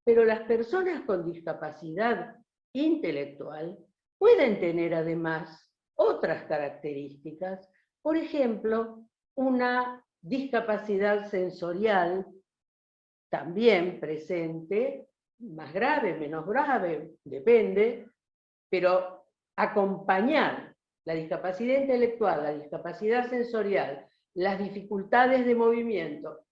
Pero las personas con discapacidad intelectual pueden tener además otras características, por ejemplo, una discapacidad sensorial también presente, más grave, menos grave, depende, pero acompañar la discapacidad intelectual, la discapacidad sensorial, las dificultades de movimiento,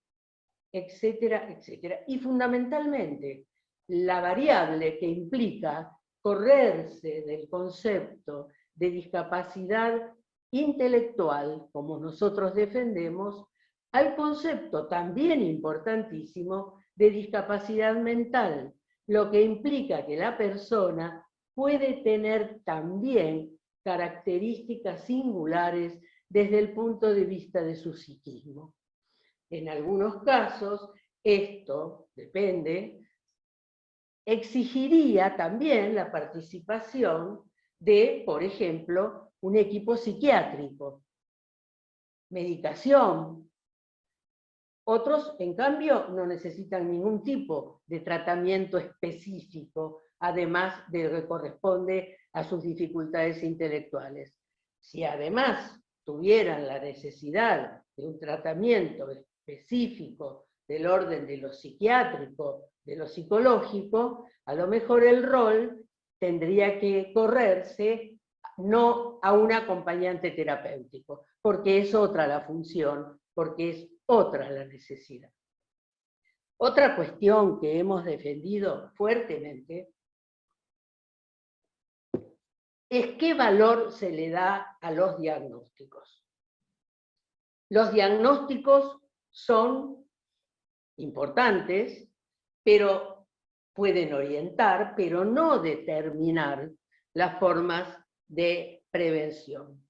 etcétera, etcétera. Y fundamentalmente, la variable que implica correrse del concepto de discapacidad intelectual, como nosotros defendemos, al concepto también importantísimo de discapacidad mental, lo que implica que la persona puede tener también características singulares desde el punto de vista de su psiquismo. En algunos casos, esto, depende, exigiría también la participación de, por ejemplo, un equipo psiquiátrico, medicación. Otros, en cambio, no necesitan ningún tipo de tratamiento específico, además de lo que corresponde a sus dificultades intelectuales. Si además tuvieran la necesidad de un tratamiento específico del orden de lo psiquiátrico, de lo psicológico, a lo mejor el rol tendría que correrse no a un acompañante terapéutico, porque es otra la función, porque es otra la necesidad. Otra cuestión que hemos defendido fuertemente es qué valor se le da a los diagnósticos. Los diagnósticos son importantes, pero pueden orientar, pero no determinar las formas de prevención.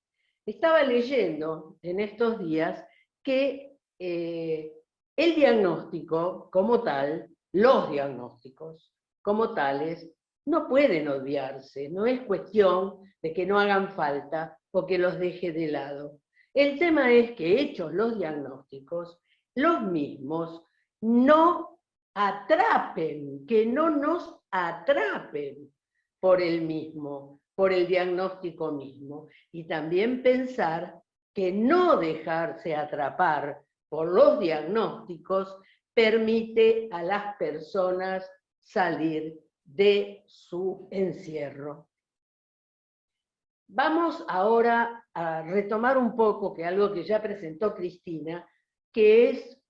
Estaba leyendo en estos días que el diagnóstico como tal, los diagnósticos como tales, no pueden obviarse, no es cuestión de que no hagan falta o que los deje de lado. El tema es que hechos los diagnósticos, los mismos no atrapen, que no nos atrapen por el mismo, por el diagnóstico mismo. Y también pensar que no dejarse atrapar por los diagnósticos permite a las personas salir de su encierro. Vamos ahora a retomar un poco algo que ya presentó Cristina, que es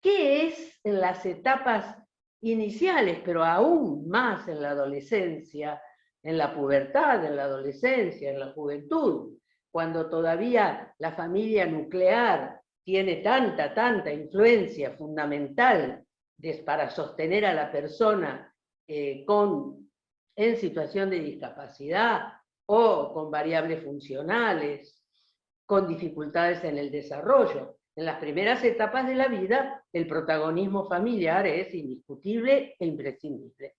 qué es en las etapas iniciales, pero aún más en la adolescencia, en la pubertad, en la adolescencia, en la juventud, cuando todavía la familia nuclear tiene tanta influencia fundamental para sostener a la persona en situación de discapacidad o con variables funcionales, con dificultades en el desarrollo. En las primeras etapas de la vida, el protagonismo familiar es indiscutible e imprescindible.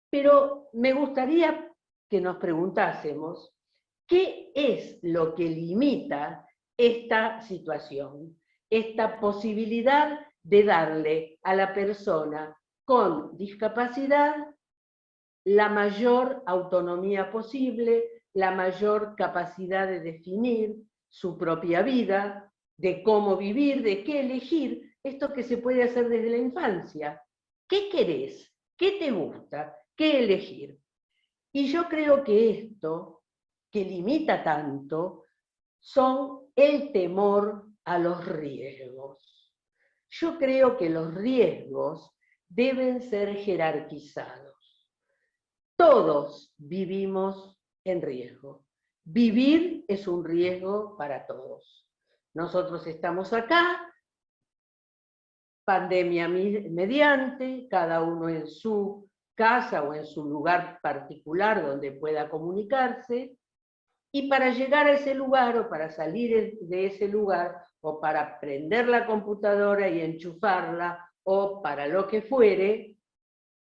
Pero me gustaría que nos preguntásemos qué es lo que limita esta situación, esta posibilidad de darle a la persona con discapacidad la mayor autonomía posible, la mayor capacidad de definir su propia vida, de cómo vivir, de qué elegir, esto que se puede hacer desde la infancia. ¿Qué querés? ¿Qué te gusta? ¿Qué elegir? Y yo creo que esto, que limita tanto, son el temor a los riesgos. Yo creo que los riesgos deben ser jerarquizados. Todos vivimos en riesgo. Vivir es un riesgo para todos. Nosotros estamos acá, pandemia mediante, cada uno en su casa o en su lugar particular donde pueda comunicarse, y para llegar a ese lugar o para salir de ese lugar o para prender la computadora y enchufarla o para lo que fuere,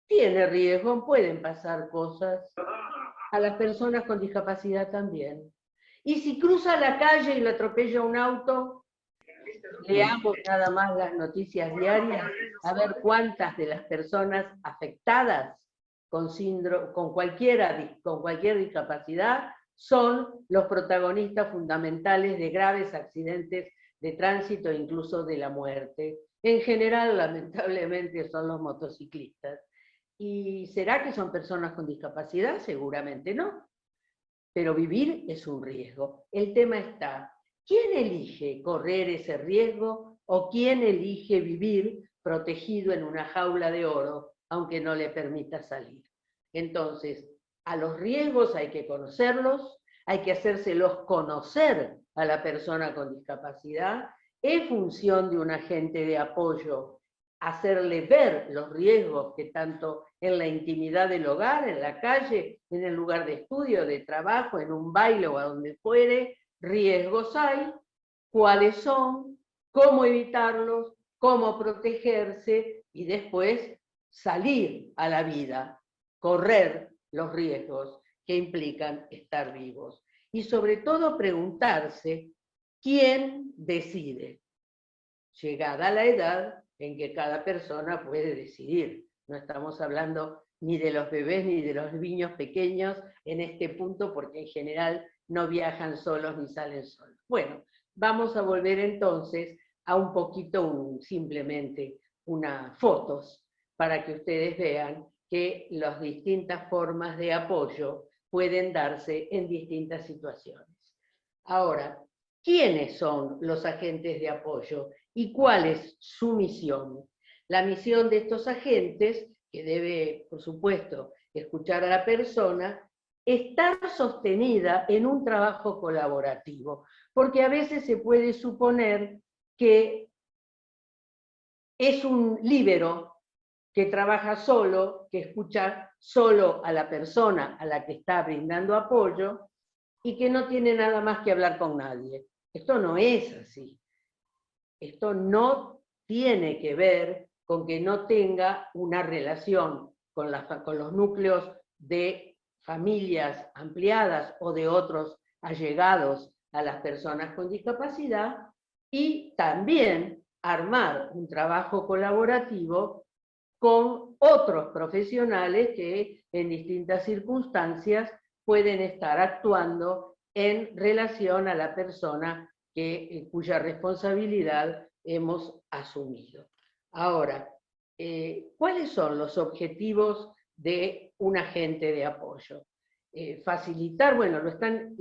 tiene riesgo, pueden pasar cosas. A las personas con discapacidad también. Y si cruza la calle y lo atropella un auto, leamos nada más las noticias diarias, a ver cuántas de las personas afectadas con cualquier discapacidad son los protagonistas fundamentales de graves accidentes de tránsito e incluso de la muerte. En general, lamentablemente, son los motociclistas. ¿Y será que son personas con discapacidad? Seguramente no. Pero vivir es un riesgo. El tema está, ¿quién elige correr ese riesgo o quién elige vivir protegido en una jaula de oro, aunque no le permita salir? Entonces, a los riesgos hay que conocerlos, hay que hacérselos conocer a la persona con discapacidad, es función de un agente de apoyo hacerle ver los riesgos que tanto en la intimidad del hogar, en la calle, en el lugar de estudio, de trabajo, en un baile o a donde fuere, riesgos hay, cuáles son, cómo evitarlos, cómo protegerse y después salir a la vida, correr los riesgos que implican estar vivos. Y sobre todo preguntarse quién decide, llegada la edad en que cada persona puede decidir. No estamos hablando ni de los bebés ni de los niños pequeños en este punto, porque en general no viajan solos ni salen solos. Bueno, vamos a volver entonces a un poquito, simplemente unas fotos, para que ustedes vean que las distintas formas de apoyo pueden darse en distintas situaciones. Ahora, ¿quiénes son los agentes de apoyo y cuál es su misión? La misión de estos agentes, que debe, por supuesto, escuchar a la persona, estar sostenida en un trabajo colaborativo, porque a veces se puede suponer que es un líbero que trabaja solo, que escucha solo a la persona a la que está brindando apoyo y que no tiene nada más que hablar con nadie. Esto no es así. Esto no tiene que ver con que no tenga una relación con los núcleos de familias ampliadas o de otros allegados a las personas con discapacidad, y también armar un trabajo colaborativo con otros profesionales que en distintas circunstancias pueden estar actuando en relación a la persona cuya responsabilidad hemos asumido. Ahora, ¿cuáles son los objetivos de un agente de apoyo? Facilitar, bueno, lo están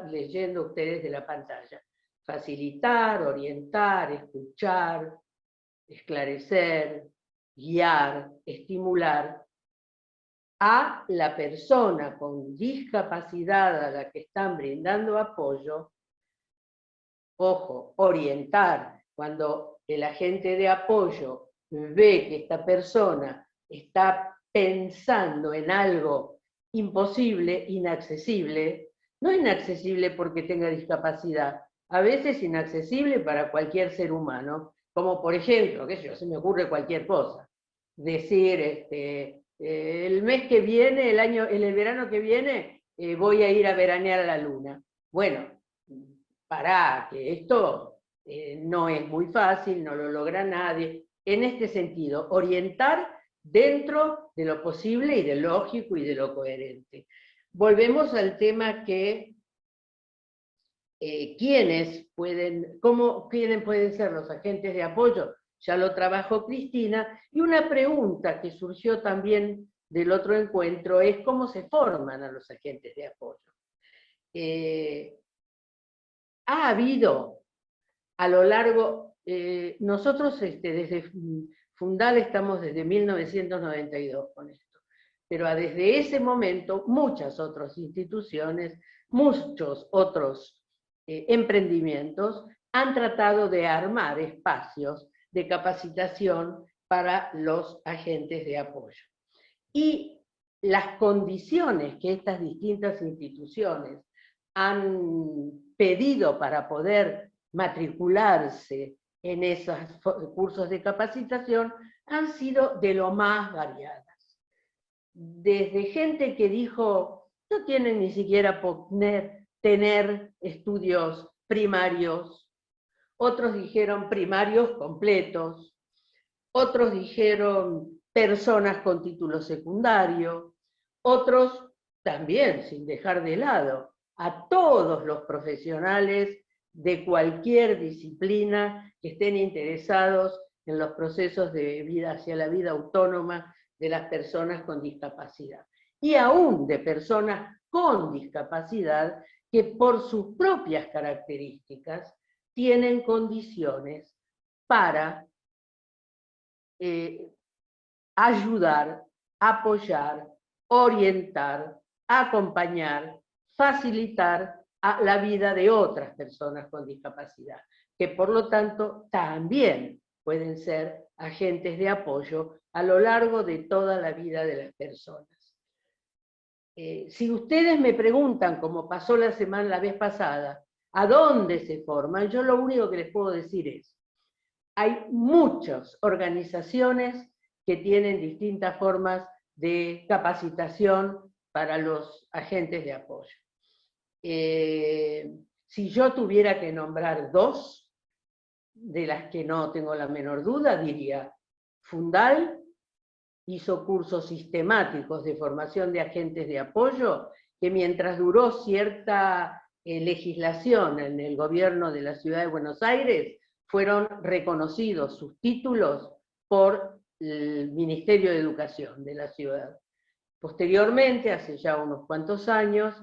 leyendo ustedes de la pantalla. Facilitar, orientar, escuchar, esclarecer, guiar, estimular a la persona con discapacidad a la que están brindando apoyo. Ojo, orientar, cuando el agente de apoyo ve que esta persona está pensando en algo imposible, inaccesible, no inaccesible porque tenga discapacidad, a veces inaccesible para cualquier ser humano, como por ejemplo, qué sé yo, se me ocurre cualquier cosa, decir, el mes que viene, en el verano que viene, voy a ir a veranear a la luna. Bueno, pará, que esto no es muy fácil, no lo logra nadie. En este sentido, orientar dentro de lo posible y de lo lógico y de lo coherente. Volvemos al tema que ¿quiénes pueden ser los agentes de apoyo? ya lo trabajó Cristina, y una pregunta que surgió también del otro encuentro es cómo se forman a los agentes de apoyo. Ha habido a lo largo, nosotros desde Fundal estamos desde 1992 con esto, pero desde ese momento muchas otras instituciones, muchos otros emprendimientos han tratado de armar espacios de capacitación para los agentes de apoyo. Y las condiciones que estas distintas instituciones han pedido para poder matricularse en esos cursos de capacitación han sido de lo más variadas. Desde gente que dijo, no tienen ni siquiera tener estudios primarios, otros dijeron primarios completos, otros dijeron personas con título secundario, otros también, sin dejar de lado, a todos los profesionales de cualquier disciplina que estén interesados en los procesos de vida hacia la vida autónoma de las personas con discapacidad. Y aún de personas con discapacidad que por sus propias características tienen condiciones para ayudar, apoyar, orientar, acompañar, facilitar a la vida de otras personas con discapacidad, que por lo tanto también pueden ser agentes de apoyo a lo largo de toda la vida de las personas. Si ustedes me preguntan, como pasó la vez pasada, ¿a dónde se forman? Yo lo único que les puedo decir es, hay muchas organizaciones que tienen distintas formas de capacitación para los agentes de apoyo. Si yo tuviera que nombrar dos, de las que no tengo la menor duda, diría, Fundal hizo cursos sistemáticos de formación de agentes de apoyo, que mientras duró cierta legislación en el gobierno de la Ciudad de Buenos Aires, fueron reconocidos sus títulos por el Ministerio de Educación de la ciudad. Posteriormente, hace ya unos cuantos años,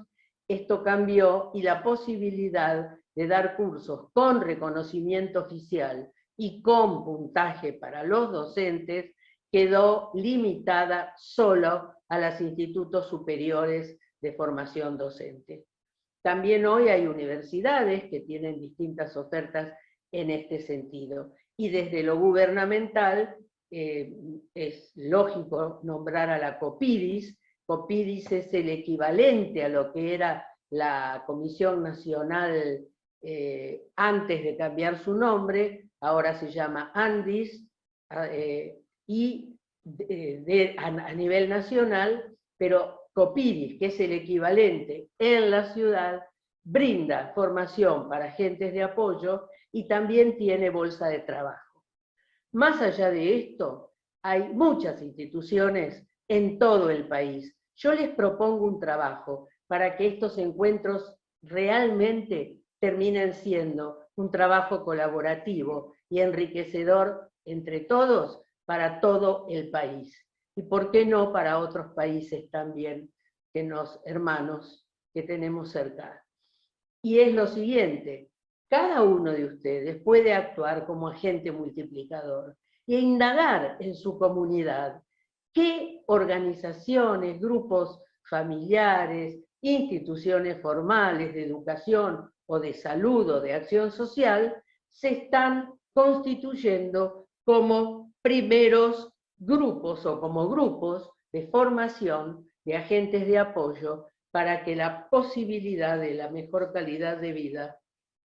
esto cambió y la posibilidad de dar cursos con reconocimiento oficial y con puntaje para los docentes quedó limitada solo a los institutos superiores de formación docente. También hoy hay universidades que tienen distintas ofertas en este sentido. Y desde lo gubernamental es lógico nombrar a la COPIDIS. COPIDIS es el equivalente a lo que era la Comisión Nacional antes de cambiar su nombre, ahora se llama ANDIS, y a nivel nacional, pero COPIDIS, que es el equivalente en la ciudad, brinda formación para agentes de apoyo y también tiene bolsa de trabajo. Más allá de esto, hay muchas instituciones en todo el país. Yo les propongo un trabajo para que estos encuentros realmente terminen siendo un trabajo colaborativo y enriquecedor entre todos para todo el país. Y por qué no para otros países también, que hermanos que tenemos cerca. Y es lo siguiente, cada uno de ustedes puede actuar como agente multiplicador e indagar en su comunidad qué organizaciones, grupos familiares, instituciones formales de educación o de salud o de acción social se están constituyendo como primeros grupos o como grupos de formación de agentes de apoyo para que la posibilidad de la mejor calidad de vida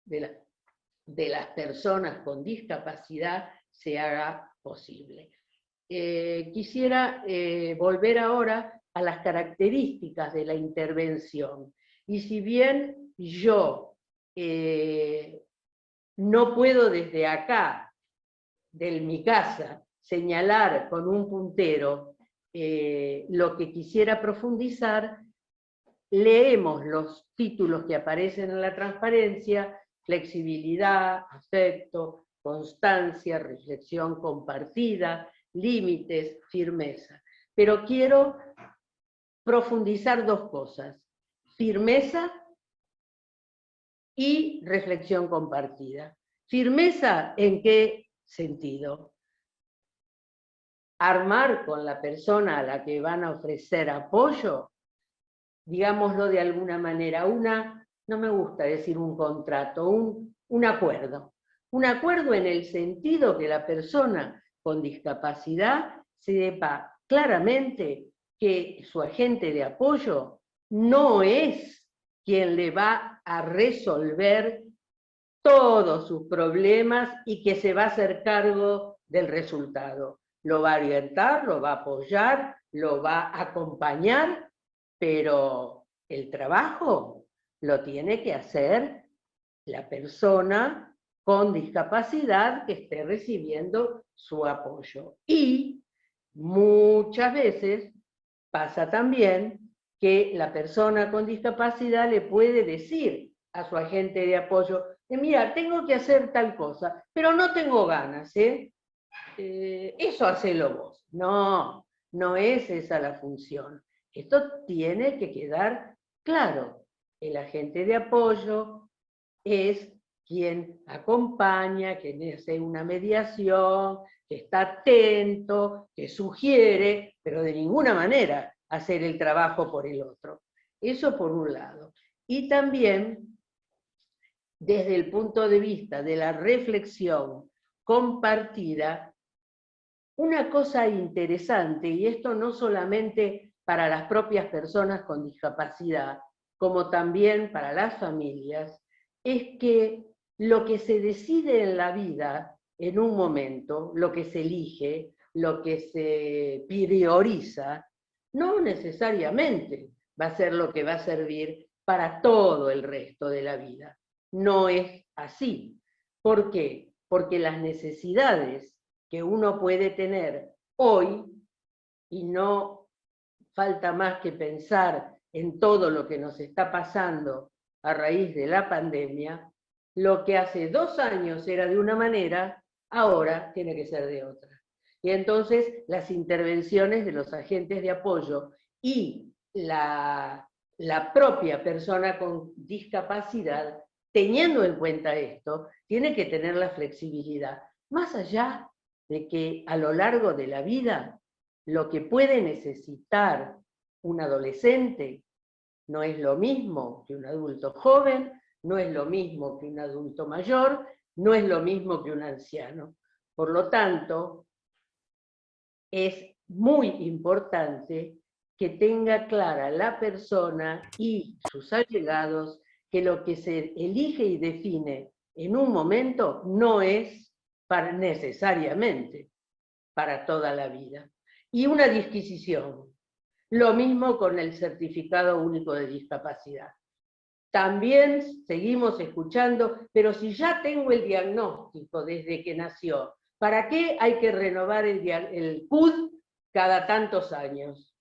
de las personas con discapacidad se haga posible. Quisiera volver ahora a las características de la intervención. Y si bien yo no puedo desde acá, de mi casa, señalar con un puntero lo que quisiera profundizar, leemos los títulos que aparecen en la transparencia: flexibilidad, afecto, constancia, reflexión compartida, límites, firmeza. Pero quiero profundizar dos cosas: firmeza y reflexión compartida. ¿Firmeza en qué sentido? Armar con la persona a la que van a ofrecer apoyo, digámoslo de alguna manera, no me gusta decir un contrato, un acuerdo. Un acuerdo en el sentido que la persona con discapacidad sepa claramente que su agente de apoyo no es quien le va a resolver todos sus problemas y que se va a hacer cargo del resultado. Lo va a orientar, lo va a apoyar, lo va a acompañar, pero el trabajo lo tiene que hacer la persona con discapacidad que esté recibiendo su apoyo. Y muchas veces pasa también que la persona con discapacidad le puede decir a su agente de apoyo: mira, tengo que hacer tal cosa, pero no tengo ganas, eso hacelo vos. No, no es esa la función. Esto tiene que quedar claro. El agente de apoyo es quien acompaña, quien hace una mediación, que está atento, que sugiere, pero de ninguna manera hacer el trabajo por el otro. Eso por un lado. Y también, desde el punto de vista de la reflexión compartida, una cosa interesante, y esto no solamente para las propias personas con discapacidad, como también para las familias, es que lo que se decide en la vida, en un momento, lo que se elige, lo que se prioriza, no necesariamente va a ser lo que va a servir para todo el resto de la vida. No es así. ¿Por qué? Porque las necesidades que uno puede tener hoy, y no falta más que pensar en todo lo que nos está pasando a raíz de la pandemia, lo que hace 2 años era de una manera, ahora tiene que ser de otra. Y entonces las intervenciones de los agentes de apoyo y la propia persona con discapacidad, teniendo en cuenta esto, tiene que tener la flexibilidad. Más allá de que a lo largo de la vida, lo que puede necesitar un adolescente no es lo mismo que un adulto joven, no es lo mismo que un adulto mayor, no es lo mismo que un anciano. Por lo tanto, es muy importante que tenga clara la persona y sus allegados que lo que se elige y define en un momento no es necesariamente para toda la vida. Y una disquisición. Lo mismo con el certificado único de discapacidad. También seguimos escuchando, pero si ya tengo el diagnóstico desde que nació, ¿para qué hay que renovar el CUD cada tantos años?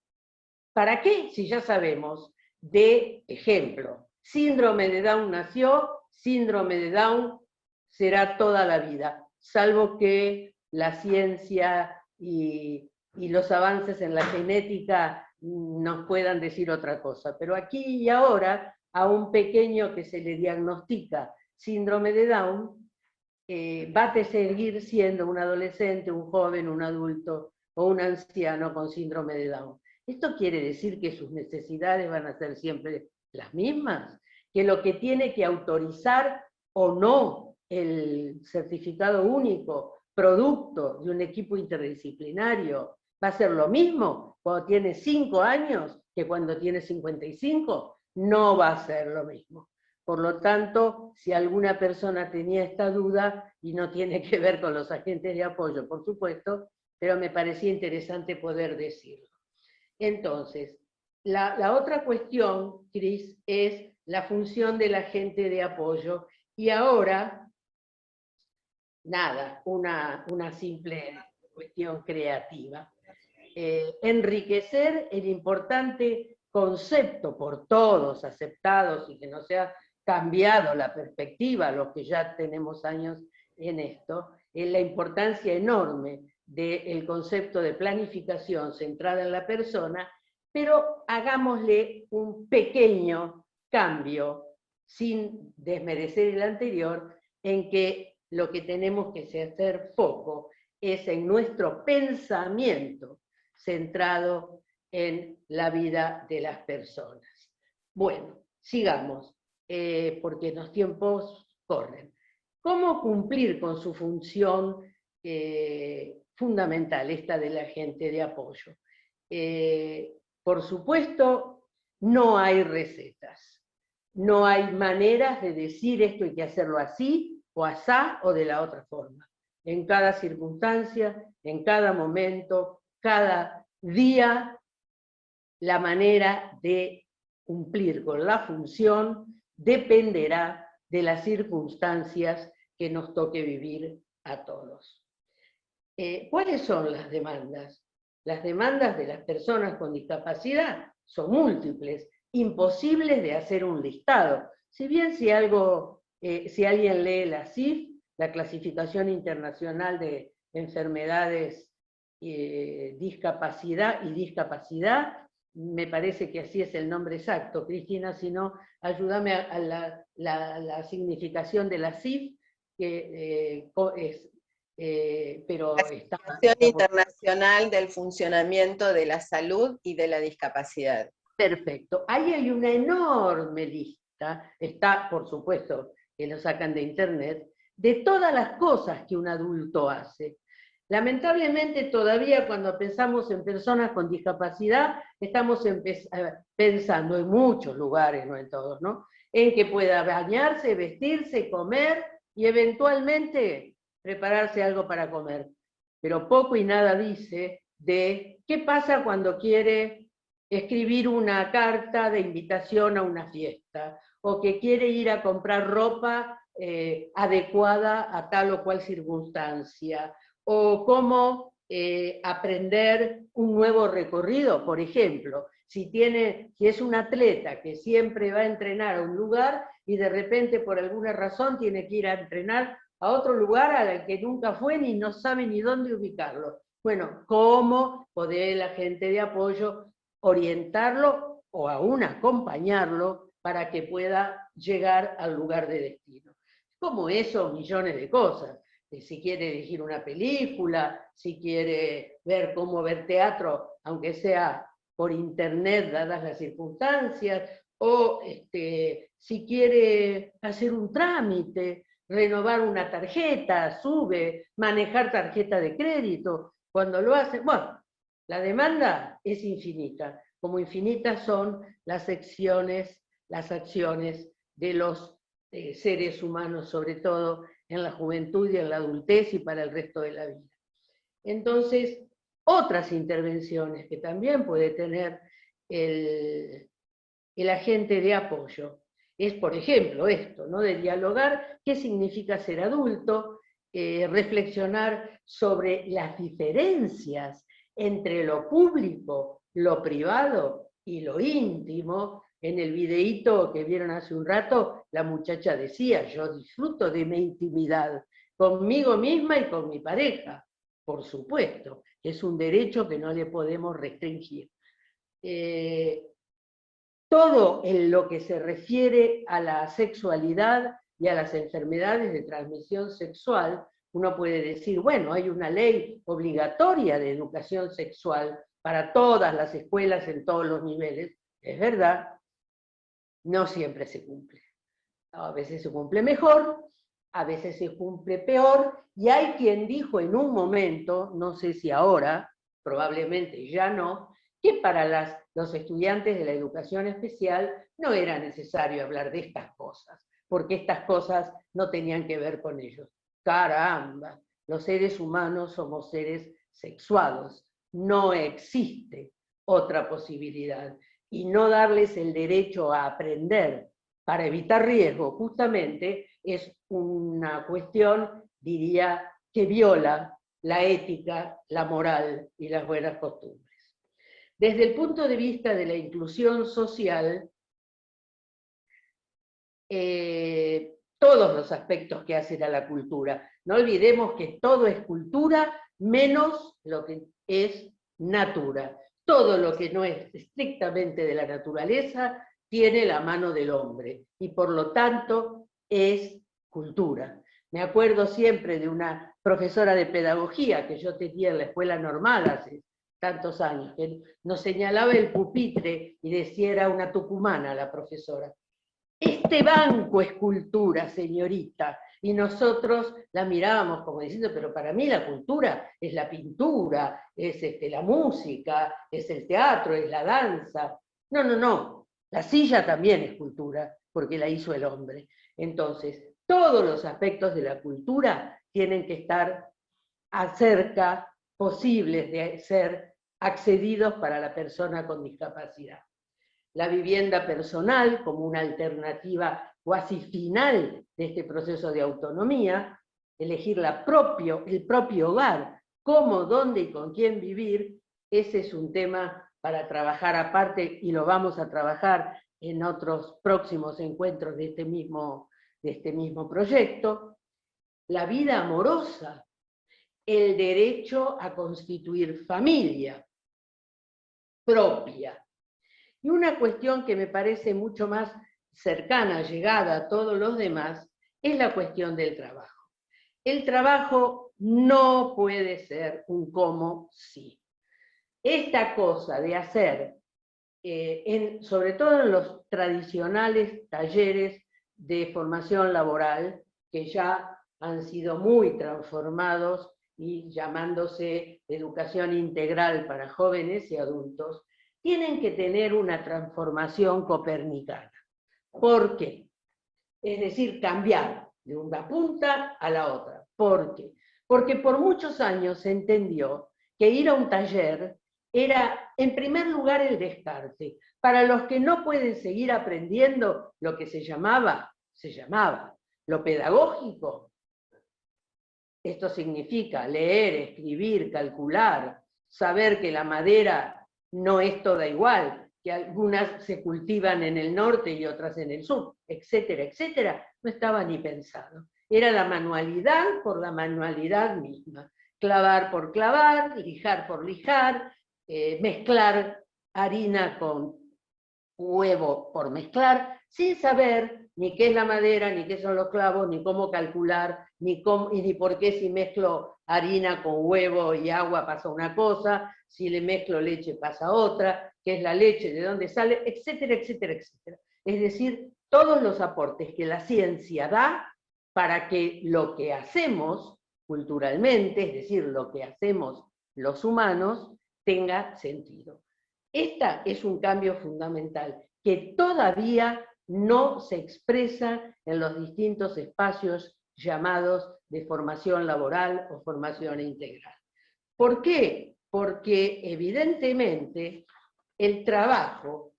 ¿Para qué? Si ya sabemos, de ejemplo, síndrome de Down nació, síndrome de Down será toda la vida, salvo que la ciencia y los avances en la genética nos puedan decir otra cosa. Pero aquí y ahora, a un pequeño que se le diagnostica síndrome de Down, va a seguir siendo un adolescente, un joven, un adulto o un anciano con síndrome de Down. ¿Esto quiere decir que sus necesidades van a ser siempre las mismas? ¿Que lo que tiene que autorizar o no el certificado único, producto de un equipo interdisciplinario, va a ser lo mismo cuando tiene 5 años que cuando tiene 55? No va a ser lo mismo. Por lo tanto, si alguna persona tenía esta duda, y no tiene que ver con los agentes de apoyo, por supuesto, pero me parecía interesante poder decirlo. Entonces, la otra cuestión, Cris, es la función del agente de apoyo, y ahora, nada, una simple cuestión creativa. Enriquecer el importante concepto por todos aceptados y que no se ha cambiado la perspectiva, los que ya tenemos años en esto, en la importancia enorme del concepto de planificación centrada en la persona, pero hagámosle un pequeño cambio, sin desmerecer el anterior, en que lo que tenemos que hacer foco es en nuestro pensamiento centrado en la vida de las personas. Bueno, sigamos, porque los tiempos corren. ¿Cómo cumplir con su función fundamental, esta del agente de apoyo? Por supuesto, no hay recetas. No hay maneras de decir esto hay que hacerlo así, o asá, o de la otra forma. En cada circunstancia, en cada momento, cada día, la manera de cumplir con la función dependerá de las circunstancias que nos toque vivir a todos. ¿Cuáles son las demandas? Las demandas de las personas con discapacidad son múltiples, imposibles de hacer un listado. Si bien si alguien lee la CIF, la Clasificación Internacional de Enfermedades, Discapacidad y Discapacidad, me parece que así es el nombre exacto. Cristina, si no, ayúdame a la significación de la CIF, que es... pero la Asociación Internacional del Funcionamiento de la Salud y de la Discapacidad. Perfecto. Ahí hay una enorme lista, está, por supuesto, que lo sacan de internet, de todas las cosas que un adulto hace. Lamentablemente todavía cuando pensamos en personas con discapacidad, estamos pensando en muchos lugares, no en todos, ¿no? En que pueda bañarse, vestirse, comer y eventualmente prepararse algo para comer. Pero poco y nada dice de qué pasa cuando quiere escribir una carta de invitación a una fiesta, o que quiere ir a comprar ropa adecuada a tal o cual circunstancia, o cómo aprender un nuevo recorrido. Por ejemplo, si es un atleta que siempre va a entrenar a un lugar y de repente por alguna razón tiene que ir a entrenar a otro lugar al que nunca fue ni no sabe ni dónde ubicarlo. Bueno, ¿cómo poder el agente de apoyo orientarlo o aún acompañarlo para que pueda llegar al lugar de destino? Como eso, millones de cosas. Si quiere elegir una película, si quiere ver cómo ver teatro, aunque sea por internet, dadas las circunstancias, o si quiere hacer un trámite, renovar una tarjeta, manejar tarjeta de crédito, cuando lo hace, bueno, la demanda es infinita, como infinitas son las acciones de los seres humanos, sobre todo en la juventud y en la adultez y para el resto de la vida. Entonces, otras intervenciones que también puede tener el agente de apoyo es, por ejemplo, esto, ¿no? De dialogar qué significa ser adulto, reflexionar sobre las diferencias entre lo público, lo privado y lo íntimo. En el videíto que vieron hace un rato, la muchacha decía, yo disfruto de mi intimidad conmigo misma y con mi pareja, por supuesto, es un derecho que no le podemos restringir. Todo en lo que se refiere a la sexualidad y a las enfermedades de transmisión sexual, uno puede decir, bueno, hay una ley obligatoria de educación sexual para todas las escuelas en todos los niveles. Es verdad, no siempre se cumple. A veces se cumple mejor, a veces se cumple peor, y hay quien dijo en un momento, no sé si ahora, probablemente ya no, que para los estudiantes de la educación especial no era necesario hablar de estas cosas, porque estas cosas no tenían que ver con ellos. Caramba, los seres humanos somos seres sexuados, no existe otra posibilidad, y no darles el derecho a aprender para evitar riesgo, justamente, es una cuestión, diría, que viola la ética, la moral y las buenas costumbres. Desde el punto de vista de la inclusión social, todos los aspectos que hacen a la cultura. No olvidemos que todo es cultura menos lo que es natura. Todo lo que no es estrictamente de la naturaleza tiene la mano del hombre y por lo tanto es cultura. Me acuerdo siempre de una profesora de pedagogía que yo tenía en la escuela normal hace tantos años, que nos señalaba el pupitre y decía era una tucumana la profesora. Este banco es cultura, señorita. Y nosotros la mirábamos como diciendo, pero para mí la cultura es la pintura, es la música, es el teatro, es la danza. No, no, no. La silla también es cultura, porque la hizo el hombre. Entonces, todos los aspectos de la cultura tienen que estar acerca, posibles de ser accedidos para la persona con discapacidad. La vivienda personal como una alternativa cuasi final de este proceso de autonomía, elegir el propio hogar, cómo, dónde y con quién vivir, ese es un tema para trabajar aparte y lo vamos a trabajar en otros próximos encuentros de este mismo proyecto. La vida amorosa, el derecho a constituir familia propia. Y una cuestión que me parece mucho más cercana, llegada a todos los demás, es la cuestión del trabajo. El trabajo no puede ser un como sí. Esta cosa de hacer, sobre todo en los tradicionales talleres de formación laboral, que ya han sido muy transformados y llamándose educación integral para jóvenes y adultos, tienen que tener una transformación copernicana. ¿Por qué? Es decir, cambiar de una punta a la otra. ¿Por qué? Porque por muchos años se entendió que ir a un taller era, en primer lugar, el descarte. Para los que no pueden seguir aprendiendo lo que se llamaba lo pedagógico. Esto significa leer, escribir, calcular, saber que la madera no es toda igual, que algunas se cultivan en el norte y otras en el sur, etcétera, etcétera, no estaba ni pensado. Era la manualidad por la manualidad misma. Clavar por clavar, lijar por lijar, mezclar harina con huevo por mezclar, sin saber ni qué es la madera, ni qué son los clavos, ni cómo calcular, ni por qué si mezclo harina con huevo y agua pasa una cosa, si le mezclo leche pasa otra, qué es la leche, de dónde sale, etcétera, etcétera, etcétera. Es decir, todos los aportes que la ciencia da para que lo que hacemos culturalmente, es decir, lo que hacemos los humanos, tenga sentido. Este es un cambio fundamental que todavía no se expresa en los distintos espacios llamados de formación laboral o formación integral. ¿Por qué? Porque evidentemente el trabajo,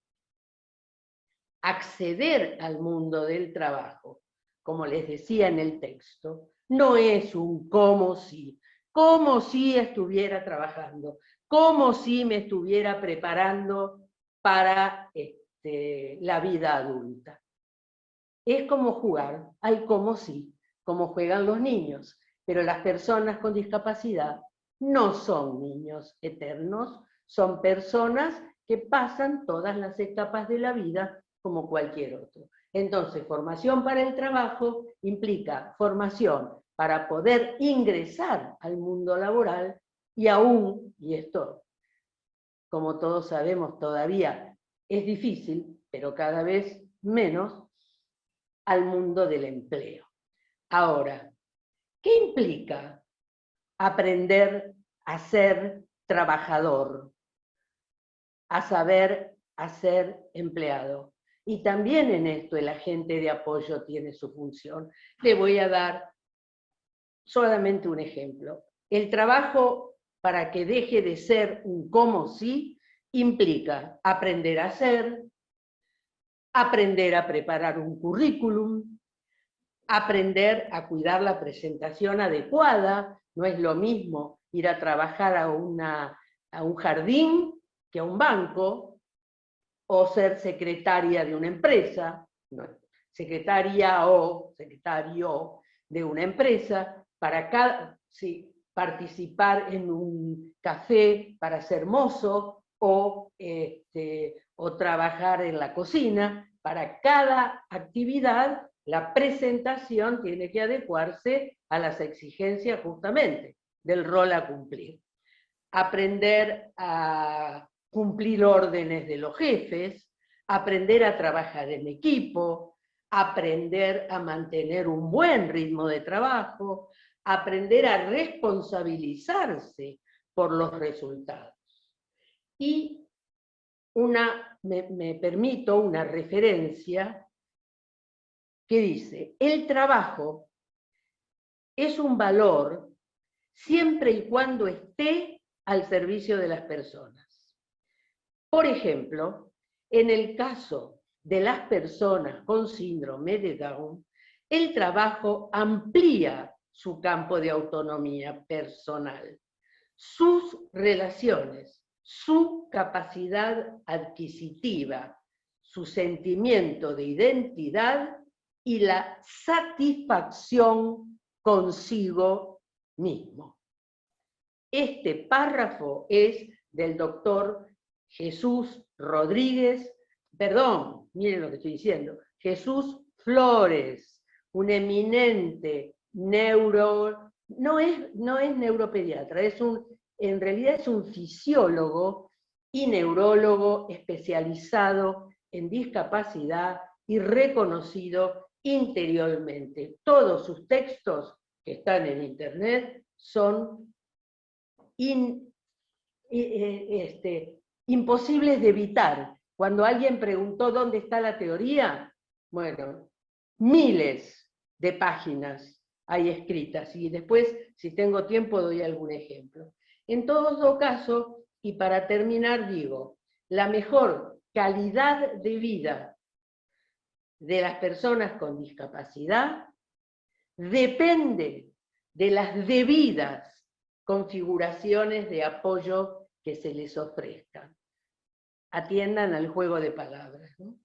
acceder al mundo del trabajo, como les decía en el texto, no es un como si estuviera trabajando, como si me estuviera preparando para la vida adulta. Es como jugar, hay como sí, como juegan los niños, pero las personas con discapacidad no son niños eternos, son personas que pasan todas las etapas de la vida como cualquier otro. Entonces, formación para el trabajo implica formación para poder ingresar al mundo laboral y aún, y esto, como todos sabemos, todavía es difícil, pero cada vez menos, al mundo del empleo. Ahora, ¿qué implica aprender a ser trabajador, a saber a ser empleado? Y también en esto el agente de apoyo tiene su función. Le voy a dar solamente un ejemplo. El trabajo, para que deje de ser un como si, implica aprender a hacer, aprender a preparar un currículum, aprender a cuidar la presentación adecuada. No es lo mismo ir a trabajar a un jardín que a un banco, o ser secretaria de una empresa. No. secretaria o secretario de una empresa, para participar en un café para ser mozo o trabajar en la cocina. Para cada actividad, la presentación tiene que adecuarse a las exigencias justamente del rol a cumplir. Aprender a cumplir órdenes de los jefes, aprender a trabajar en equipo, aprender a mantener un buen ritmo de trabajo, aprender a responsabilizarse por los resultados. Y me permito una referencia que dice: el trabajo es un valor siempre y cuando esté al servicio de las personas. Por ejemplo, en el caso de las personas con síndrome de Down, el trabajo amplía su campo de autonomía personal, sus relaciones, su capacidad adquisitiva, su sentimiento de identidad y la satisfacción consigo mismo. Este párrafo es del doctor Jesús Rodríguez, perdón, miren lo que estoy diciendo, Jesús Flores, un eminente no es neuropediatra, en realidad es un fisiólogo y neurólogo especializado en discapacidad y reconocido interiormente. Todos sus textos que están en internet son imposibles de evitar. Cuando alguien preguntó dónde está la teoría, bueno, miles de páginas hay escritas, y después, si tengo tiempo, doy algún ejemplo. En todo caso, y para terminar digo, la mejor calidad de vida de las personas con discapacidad depende de las debidas configuraciones de apoyo que se les ofrezcan. Atiendan al juego de palabras, ¿no?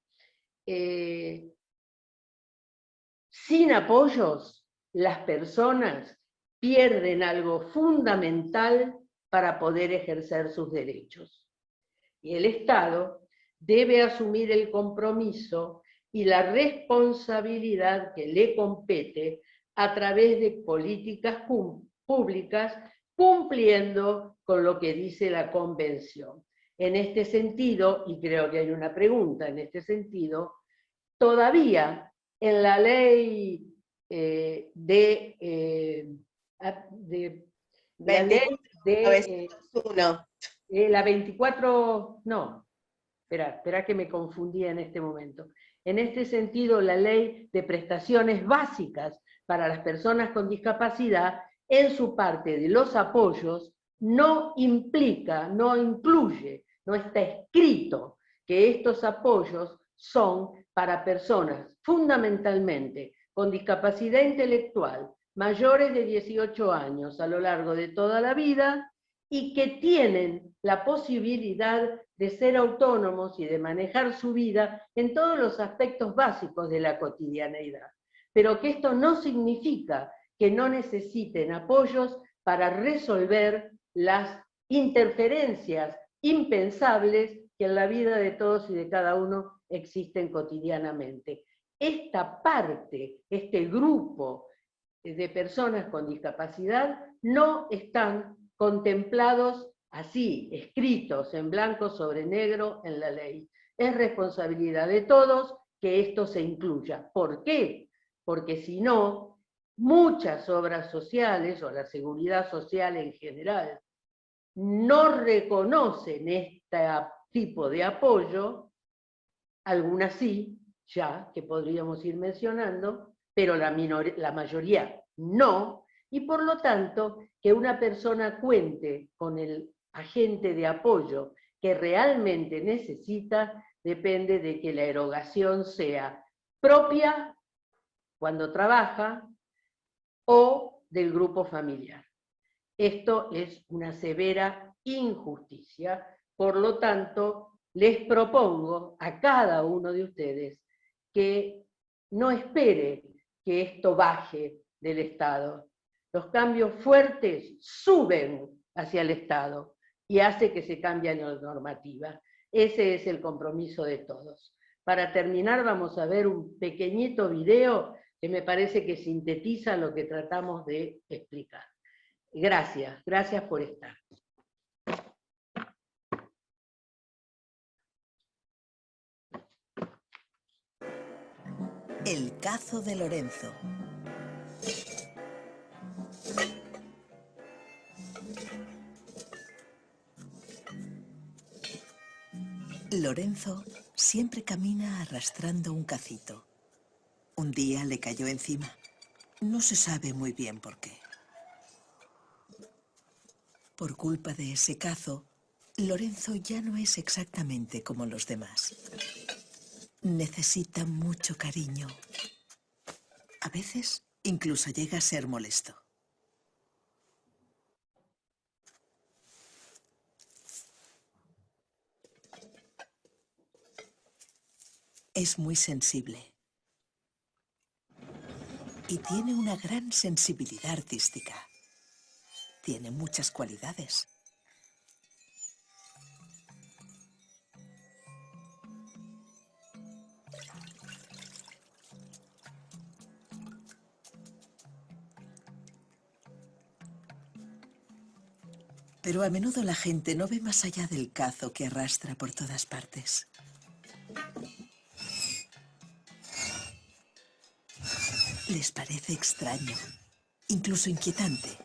Sin apoyos, las personas pierden algo fundamental para poder ejercer sus derechos. Y el Estado debe asumir el compromiso y la responsabilidad que le compete a través de políticas públicas, cumpliendo con lo que dice la Convención. En este sentido, y creo que hay una pregunta en este sentido, todavía en la ley la 24, no, espera que me confundí en este momento. En este sentido, la ley de prestaciones básicas para las personas con discapacidad, en su parte de los apoyos, no implica, no incluye, no está escrito que estos apoyos son para personas fundamentalmente con discapacidad intelectual, mayores de 18 años a lo largo de toda la vida, y que tienen la posibilidad de ser autónomos y de manejar su vida en todos los aspectos básicos de la cotidianeidad. Pero que esto no significa que no necesiten apoyos para resolver las interferencias impensables que en la vida de todos y de cada uno existen cotidianamente. Esta parte, este grupo de personas con discapacidad no están contemplados así, escritos en blanco sobre negro en la ley. Es responsabilidad de todos que esto se incluya. ¿Por qué? Porque si no, muchas obras sociales, o la seguridad social en general, no reconocen este tipo de apoyo, algunas sí, ya, que podríamos ir mencionando, pero la mayoría no, y por lo tanto, que una persona cuente con el agente de apoyo que realmente necesita, depende de que la erogación sea propia cuando trabaja o del grupo familiar. Esto es una severa injusticia, por lo tanto, les propongo a cada uno de ustedes que no espere que esto baje del Estado. Los cambios fuertes suben hacia el Estado y hace que se cambie la normativa. Ese es el compromiso de todos. Para terminar vamos a ver un pequeñito video que me parece que sintetiza lo que tratamos de explicar. Gracias, gracias por estar. El cazo de Lorenzo. Lorenzo siempre camina arrastrando un cacito. Un día le cayó encima. No se sabe muy bien por qué. Por culpa de ese cazo, Lorenzo ya no es exactamente como los demás. Necesita mucho cariño. A veces incluso llega a ser molesto. Es muy sensible. Y tiene una gran sensibilidad artística. Tiene muchas cualidades. Pero a menudo la gente no ve más allá del cazo que arrastra por todas partes. Les parece extraño, incluso inquietante.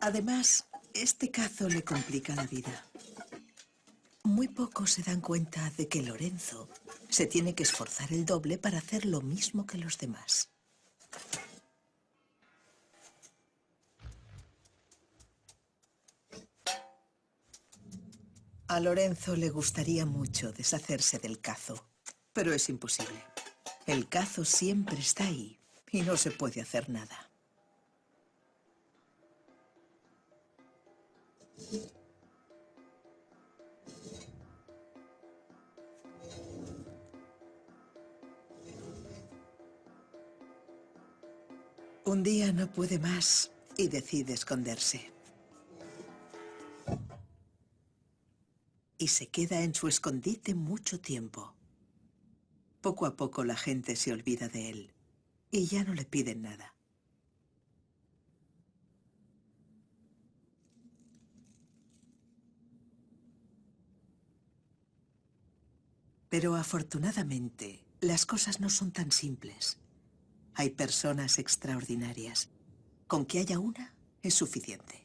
Además, este cazo le complica la vida. Muy pocos se dan cuenta de que Lorenzo se tiene que esforzar el doble para hacer lo mismo que los demás. A Lorenzo le gustaría mucho deshacerse del cazo, pero es imposible. El cazo siempre está ahí y no se puede hacer nada. Un día no puede más y decide esconderse. Y se queda en su escondite mucho tiempo. Poco a poco la gente se olvida de él y ya no le piden nada. Pero afortunadamente, las cosas no son tan simples. Hay personas extraordinarias. Con que haya una es suficiente.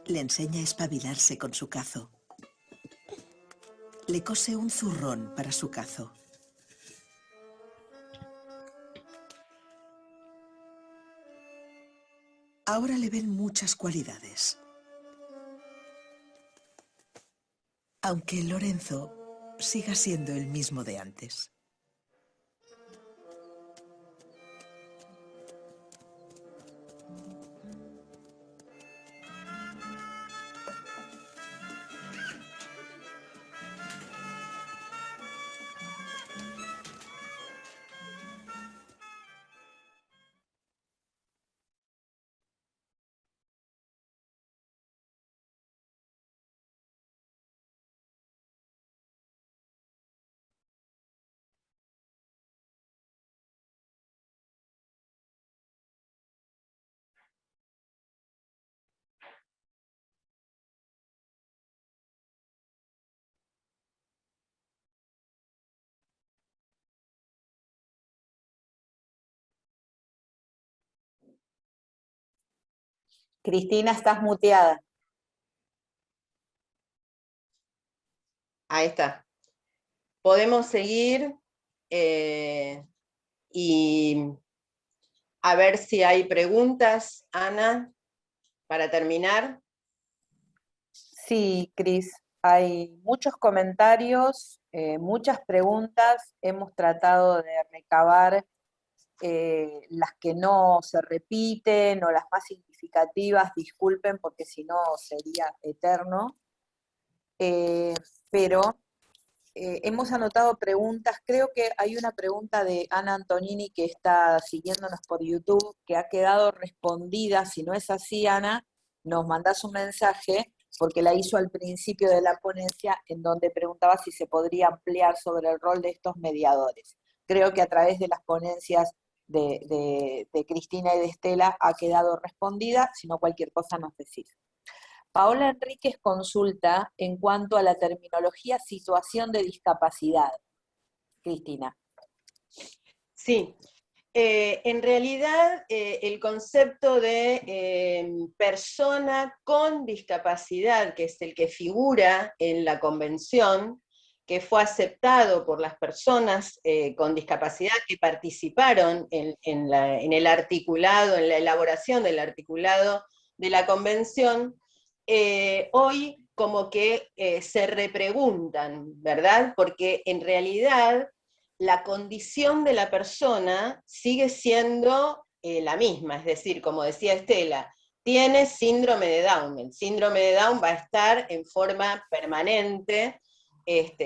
Le enseña a espabilarse con su cazo. Le cose un zurrón para su cazo. Ahora le ven muchas cualidades. Aunque Lorenzo siga siendo el mismo de antes. Cristina, estás muteada. Ahí está. Podemos seguir y a ver si hay preguntas, Ana, para terminar. Sí, Cris, hay muchos comentarios, muchas preguntas. Hemos tratado de recabar las que no se repiten o las más significativas, disculpen porque si no sería eterno. Pero hemos anotado preguntas, creo que hay una pregunta de Ana Antonini que está siguiéndonos por YouTube, que ha quedado respondida. Si no es así, Ana, nos mandás un mensaje, porque la hizo al principio de la ponencia, en donde preguntaba si se podría ampliar sobre el rol de estos mediadores. Creo que a través de las ponencias de Cristina y de Estela ha quedado respondida, si no cualquier cosa nos decís. Paola Enríquez consulta en cuanto a la terminología situación de discapacidad. Cristina. Sí, en realidad el concepto de persona con discapacidad, que es el que figura en la convención, que fue aceptado por las personas con discapacidad que participaron en el articulado, en la elaboración del articulado de la convención, hoy como que se repreguntan, ¿verdad? Porque en realidad la condición de la persona sigue siendo la misma, es decir, como decía Estela, tiene síndrome de Down. El síndrome de Down va a estar en forma permanente,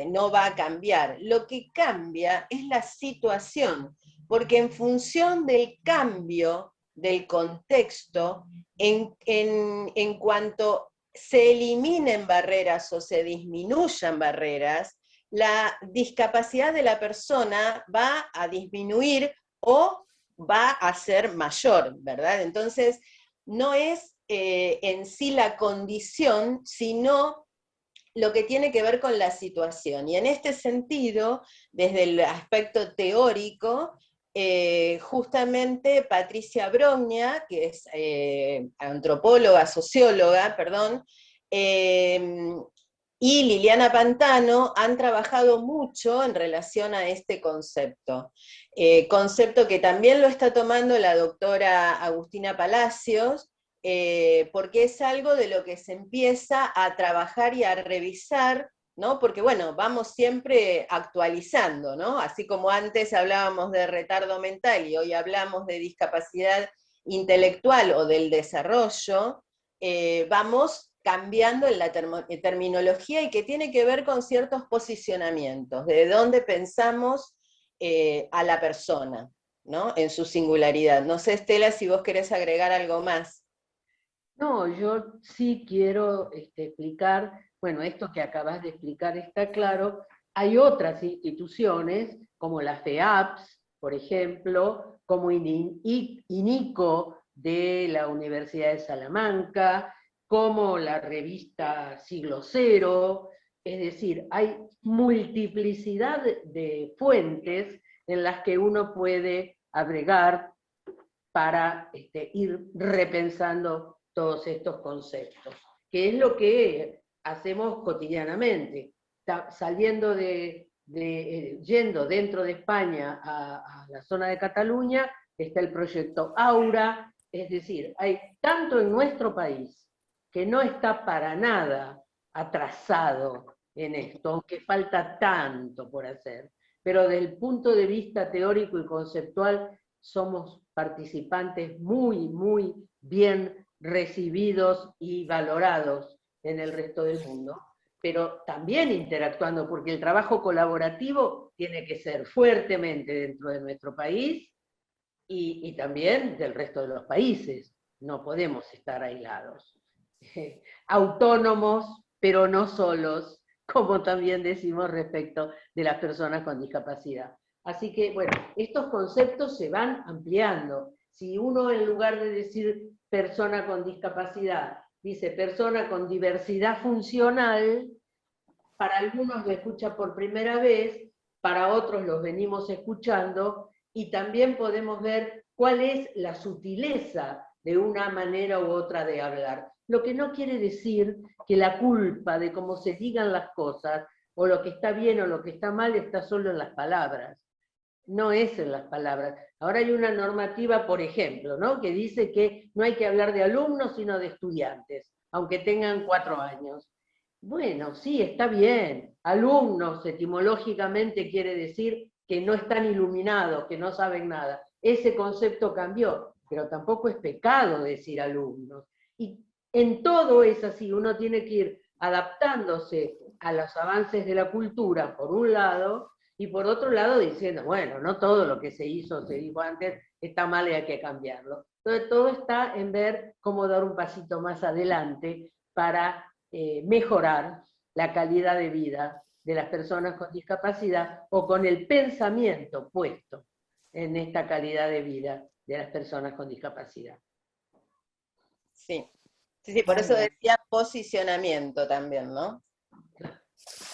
no va a cambiar. Lo que cambia es la situación, porque en función del cambio del contexto, en cuanto se eliminen barreras o se disminuyan barreras, la discapacidad de la persona va a disminuir o va a ser mayor, ¿verdad? Entonces, no es en sí la condición, sino lo que tiene que ver con la situación. Y en este sentido, desde el aspecto teórico, justamente Patricia Brogna, que es antropóloga, socióloga, perdón, y Liliana Pantano han trabajado mucho en relación a este concepto. Concepto que también lo está tomando la doctora Agustina Palacios, porque es algo de lo que se empieza a trabajar y a revisar, ¿no? Porque bueno, vamos siempre actualizando, ¿no? Así como antes hablábamos de retardo mental y hoy hablamos de discapacidad intelectual o del desarrollo, vamos cambiando en la terminología y que tiene que ver con ciertos posicionamientos, de dónde pensamos a la persona, ¿no? En su singularidad. No sé, Estela, si vos querés agregar algo más. No, yo sí quiero explicar, bueno, esto que acabas de explicar está claro. Hay otras instituciones, como la FEAPS, por ejemplo, como INICO de la Universidad de Salamanca, como la revista Siglo Cero, es decir, hay multiplicidad de fuentes en las que uno puede agregar para ir repensando todos estos conceptos, que es lo que hacemos cotidianamente, saliendo yendo dentro de España a la zona de Cataluña, está el proyecto Aura, es decir, hay tanto en nuestro país, que no está para nada atrasado en esto, aunque falta tanto por hacer, pero desde el punto de vista teórico y conceptual somos participantes muy, muy bien recibidos y valorados en el resto del mundo, pero también interactuando, porque el trabajo colaborativo tiene que ser fuertemente dentro de nuestro país y también del resto de los países. No podemos estar aislados. Autónomos, pero no solos, como también decimos respecto de las personas con discapacidad. Así que, bueno, estos conceptos se van ampliando. Si uno, en lugar de decir persona con discapacidad, dice persona con diversidad funcional, para algunos lo escucha por primera vez, para otros los venimos escuchando, y también podemos ver cuál es la sutileza de una manera u otra de hablar. Lo que no quiere decir que la culpa de cómo se digan las cosas, o lo que está bien o lo que está mal, está solo en las palabras. No es en las palabras. Ahora hay una normativa, por ejemplo, ¿no?, que dice que no hay que hablar de alumnos, sino de estudiantes, aunque tengan 4 años. Bueno, sí, está bien. Alumnos, etimológicamente, quiere decir que no están iluminados, que no saben nada. Ese concepto cambió, pero tampoco es pecado decir alumnos. Y en todo es así, uno tiene que ir adaptándose a los avances de la cultura, por un lado, y por otro lado diciendo, bueno, no todo lo que se dijo antes, está mal y hay que cambiarlo. Entonces todo está en ver cómo dar un pasito más adelante para mejorar la calidad de vida de las personas con discapacidad, o con el pensamiento puesto en esta calidad de vida de las personas con discapacidad. Sí, sí, por eso decía posicionamiento también, ¿no?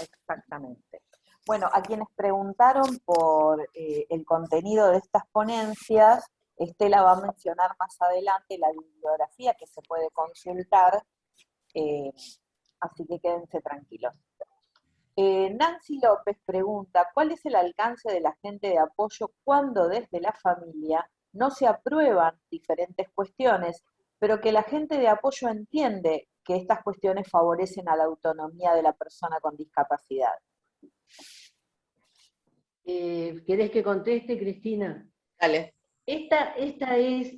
Exactamente. Bueno, a quienes preguntaron por el contenido de estas ponencias, Estela va a mencionar más adelante la bibliografía que se puede consultar, así que quédense tranquilos. Nancy López pregunta, ¿cuál es el alcance del agente de apoyo cuando desde la familia no se aprueban diferentes cuestiones, pero que el agente de apoyo entiende que estas cuestiones favorecen a la autonomía de la persona con discapacidad? ¿Querés que conteste, Cristina? Dale. Esta es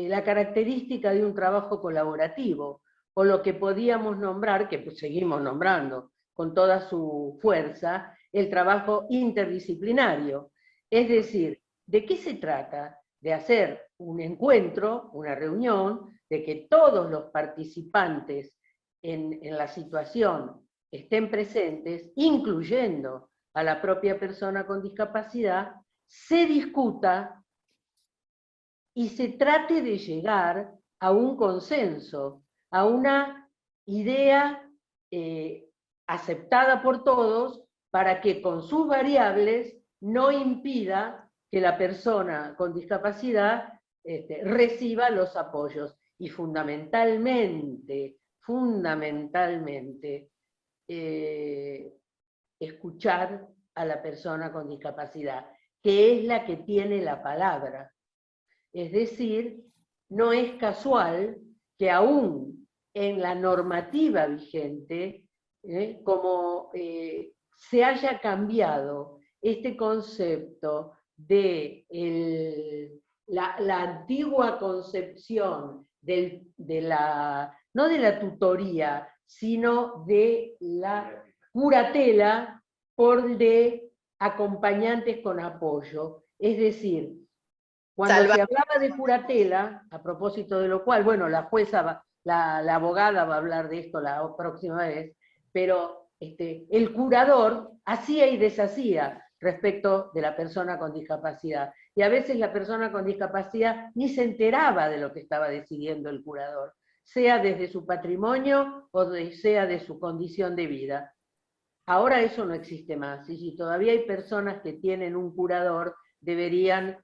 la característica de un trabajo colaborativo, o lo que podíamos nombrar, que pues seguimos nombrando con toda su fuerza, el trabajo interdisciplinario. Es decir, ¿de qué se trata? De hacer un encuentro, una reunión, de que todos los participantes en la situación estén presentes, incluyendo a la propia persona con discapacidad, se discuta y se trate de llegar a un consenso, a una idea aceptada por todos, para que con sus variables no impida que la persona con discapacidad reciba los apoyos. Y fundamentalmente, escuchar a la persona con discapacidad, que es la que tiene la palabra. Es decir, no es casual que aún en la normativa vigente, como se haya cambiado este concepto de la antigua concepción no de la tutoría, sino de la curatela por de acompañantes con apoyo. Es decir, cuando se hablaba de curatela, a propósito de lo cual, bueno, la jueza, la abogada va a hablar de esto la próxima vez, pero el curador hacía y deshacía respecto de la persona con discapacidad. Y a veces la persona con discapacidad ni se enteraba de lo que estaba decidiendo el curador, sea desde su patrimonio o sea de su condición de vida. Ahora eso no existe más, y si todavía hay personas que tienen un curador, deberían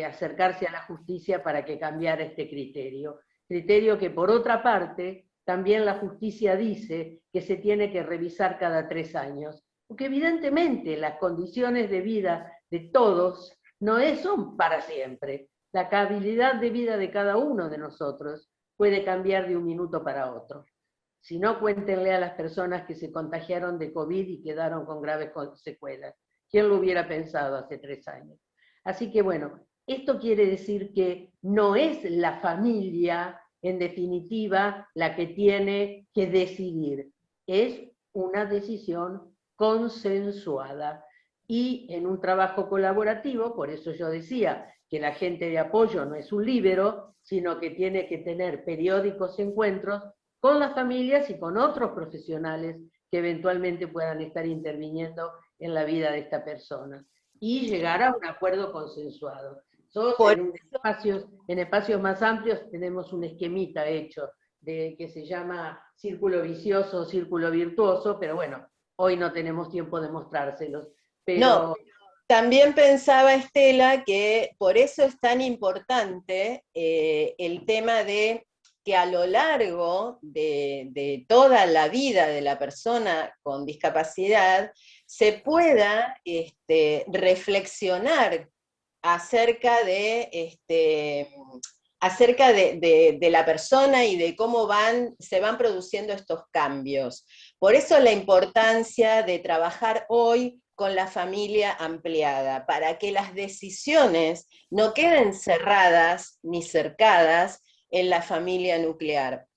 acercarse a la justicia para que cambiara este criterio. Criterio que, por otra parte, también la justicia dice que se tiene que revisar cada 3 años, porque evidentemente las condiciones de vida de todos no son para siempre. La calidad de vida de cada uno de nosotros puede cambiar de un minuto para otro. Si no, cuéntenle a las personas que se contagiaron de COVID y quedaron con graves secuelas. ¿Quién lo hubiera pensado hace 3 años? Así que bueno, esto quiere decir que no es la familia, en definitiva, la que tiene que decidir. Es una decisión consensuada. Y en un trabajo colaborativo, por eso yo decía que el agente de apoyo no es un líbero, sino que tiene que tener periódicos encuentros con las familias y con otros profesionales que eventualmente puedan estar interviniendo en la vida de esta persona, y llegar a un acuerdo consensuado. En espacios más amplios tenemos un esquemita hecho que se llama círculo vicioso o círculo virtuoso, pero bueno, hoy no tenemos tiempo de mostrárselos. Pero También pensaba, Estela, que por eso es tan importante el tema de que a lo largo de toda la vida de la persona con discapacidad se pueda reflexionar acerca de la persona y de cómo se van produciendo estos cambios. Por eso la importancia de trabajar hoy con la familia ampliada, para que las decisiones no queden cerradas ni cercadas en la familia nuclear,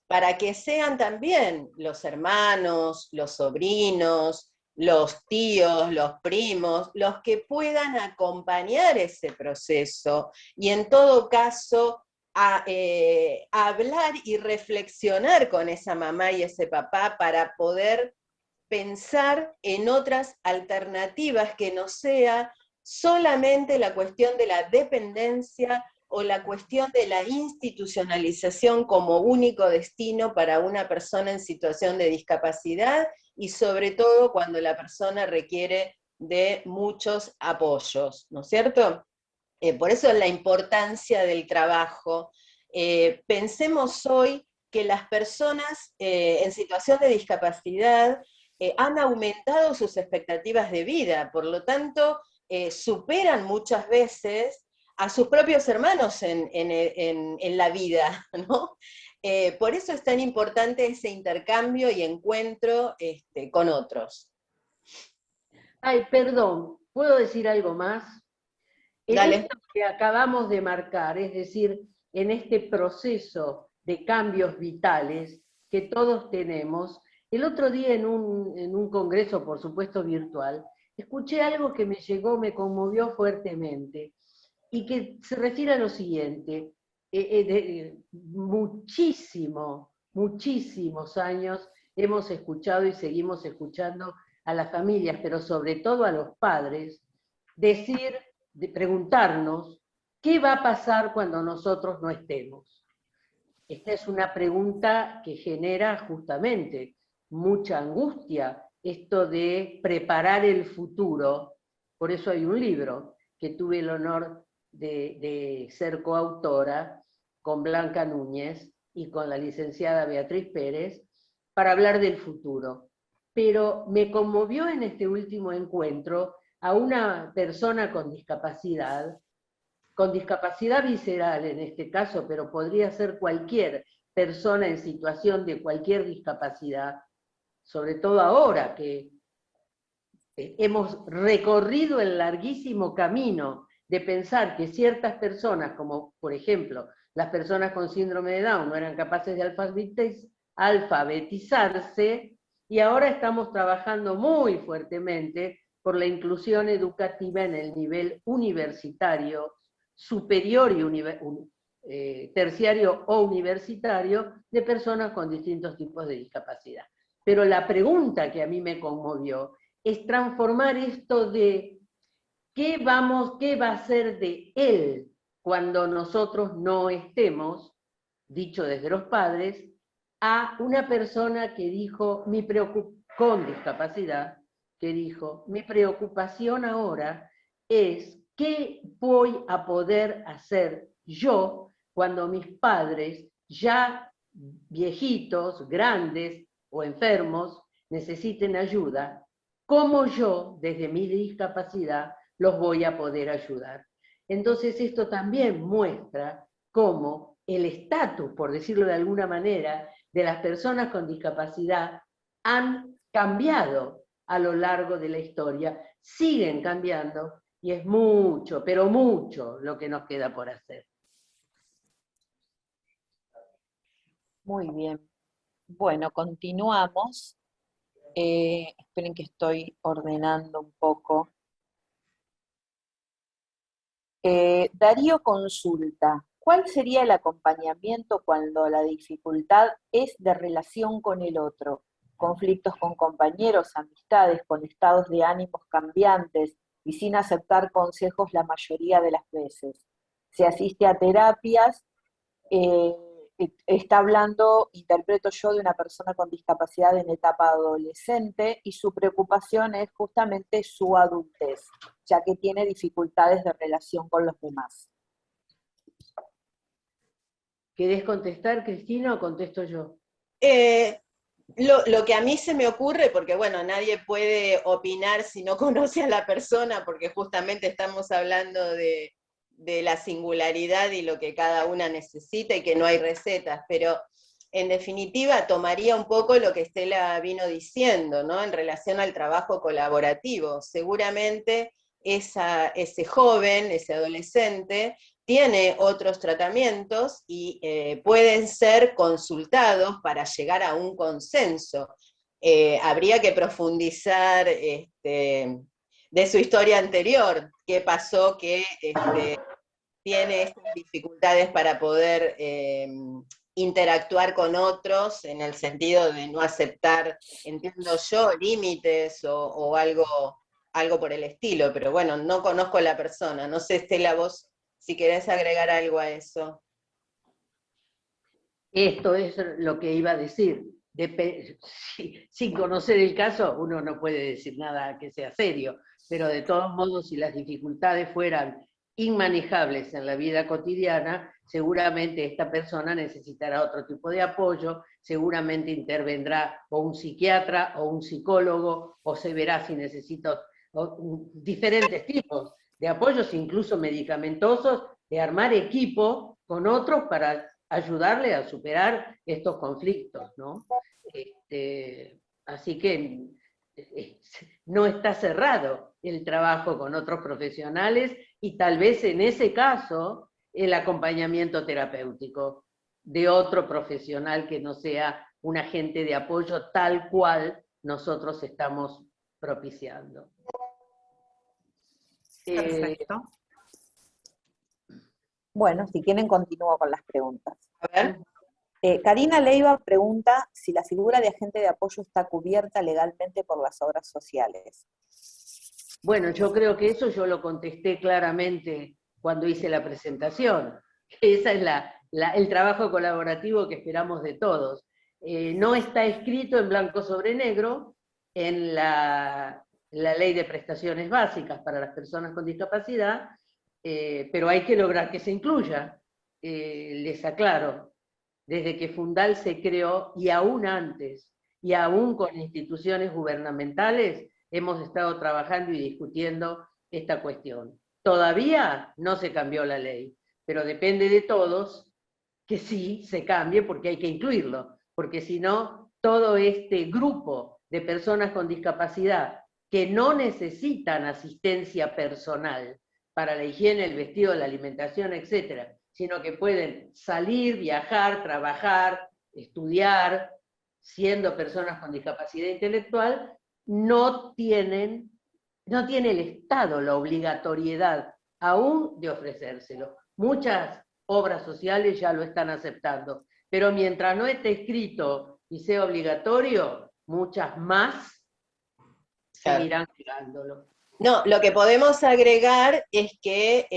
para que sean también los hermanos, los sobrinos, los tíos, los primos, los que puedan acompañar ese proceso y en todo caso hablar y reflexionar con esa mamá y ese papá para poder pensar en otras alternativas que no sea solamente la cuestión de la dependencia o la cuestión de la institucionalización como único destino para una persona en situación de discapacidad y sobre todo cuando la persona requiere de muchos apoyos, ¿no es cierto? Por eso la importancia del trabajo. Pensemos hoy que las personas en situación de discapacidad han aumentado sus expectativas de vida, por lo tanto, superan muchas veces a sus propios hermanos en la vida, ¿no? Por eso es tan importante ese intercambio y encuentro con otros. Ay, perdón, ¿puedo decir algo más? En Dale. esto que acabamos de marcar, es decir, en este proceso de cambios vitales que todos tenemos, el otro día en un congreso, por supuesto virtual, escuché algo que me llegó, me conmovió fuertemente, y que se refiere a lo siguiente: muchísimos años hemos escuchado y seguimos escuchando a las familias, pero sobre todo a los padres, preguntarnos qué va a pasar cuando nosotros no estemos. Esta es una pregunta que genera justamente mucha angustia, esto de preparar el futuro. Por eso hay un libro que tuve el honor de ser coautora con Blanca Núñez y con la licenciada Beatriz Pérez, para hablar del futuro. Pero me conmovió en este último encuentro a una persona con discapacidad visceral en este caso, pero podría ser cualquier persona en situación de cualquier discapacidad, sobre todo ahora que hemos recorrido el larguísimo camino de pensar que ciertas personas, como por ejemplo las personas con síndrome de Down, no eran capaces de alfabetizarse, y ahora estamos trabajando muy fuertemente por la inclusión educativa en el nivel universitario, superior y terciario o universitario, de personas con distintos tipos de discapacidad. Pero la pregunta que a mí me conmovió es transformar esto de qué va a ser de él cuando nosotros no estemos, dicho desde los padres, a una persona que dijo, con discapacidad, que dijo, mi preocupación ahora es qué voy a poder hacer yo cuando mis padres, ya viejitos, grandes o enfermos, necesiten ayuda. ¿Cómo yo, desde mi discapacidad, los voy a poder ayudar? Entonces esto también muestra cómo el estatus, por decirlo de alguna manera, de las personas con discapacidad han cambiado a lo largo de la historia, siguen cambiando, y es mucho, pero mucho lo que nos queda por hacer. Muy bien. Bueno, continuamos. Esperen que estoy ordenando un poco. Darío consulta, ¿cuál sería el acompañamiento cuando la dificultad es de relación con el otro? Conflictos con compañeros, amistades, con estados de ánimos cambiantes y sin aceptar consejos la mayoría de las veces. Se asiste a terapias, está hablando, interpreto yo, de una persona con discapacidad en etapa adolescente y su preocupación es justamente su adultez. ya que tiene dificultades de relación con los demás. ¿Querés contestar, Cristina, o contesto yo? Lo que a mí se me ocurre, porque bueno, nadie puede opinar si no conoce a la persona, porque justamente estamos hablando de la singularidad y lo que cada una necesita y que no hay recetas, pero en definitiva tomaría un poco lo que Estela vino diciendo, ¿no? En relación al trabajo colaborativo. Seguramente ese joven, ese adolescente, tiene otros tratamientos y pueden ser consultados para llegar a un consenso. Habría que profundizar de su historia anterior, qué pasó que tiene estas dificultades para poder interactuar con otros en el sentido de no aceptar, entiendo yo, límites o algo por el estilo, pero bueno, no conozco a la persona. No sé, Estela, vos si querés agregar algo a eso. Esto es lo que iba a decir. Sin conocer el caso, uno no puede decir nada que sea serio, pero de todos modos, si las dificultades fueran inmanejables en la vida cotidiana, seguramente esta persona necesitará otro tipo de apoyo, seguramente intervendrá o un psiquiatra o un psicólogo, o se verá si necesita diferentes tipos de apoyos, incluso medicamentosos, de armar equipo con otros para ayudarle a superar estos conflictos, ¿no? Así que no está cerrado el trabajo con otros profesionales y tal vez en ese caso el acompañamiento terapéutico de otro profesional que no sea un agente de apoyo tal cual nosotros estamos propiciando. Perfecto. Bueno, si quieren continúo con las preguntas. A ver. Karina Leiva pregunta si la figura de agente de apoyo está cubierta legalmente por las obras sociales. Bueno, yo creo que eso yo lo contesté claramente cuando hice la presentación. Ese es el trabajo colaborativo que esperamos de todos. No está escrito en blanco sobre negro en la Ley de Prestaciones Básicas para las personas con discapacidad, pero hay que lograr que se incluya. Les aclaro, desde que Fundal se creó, y aún antes, y aún con instituciones gubernamentales, hemos estado trabajando y discutiendo esta cuestión. Todavía no se cambió la ley, pero depende de todos que sí se cambie, porque hay que incluirlo, porque si no, todo este grupo de personas con discapacidad que no necesitan asistencia personal para la higiene, el vestido, la alimentación, etcétera, sino que pueden salir, viajar, trabajar, estudiar, siendo personas con discapacidad intelectual, no tiene el Estado la obligatoriedad aún de ofrecérselo. Muchas obras sociales ya lo están aceptando, pero mientras no esté escrito y sea obligatorio, muchas más seguirán negándolo. No, lo que podemos agregar es que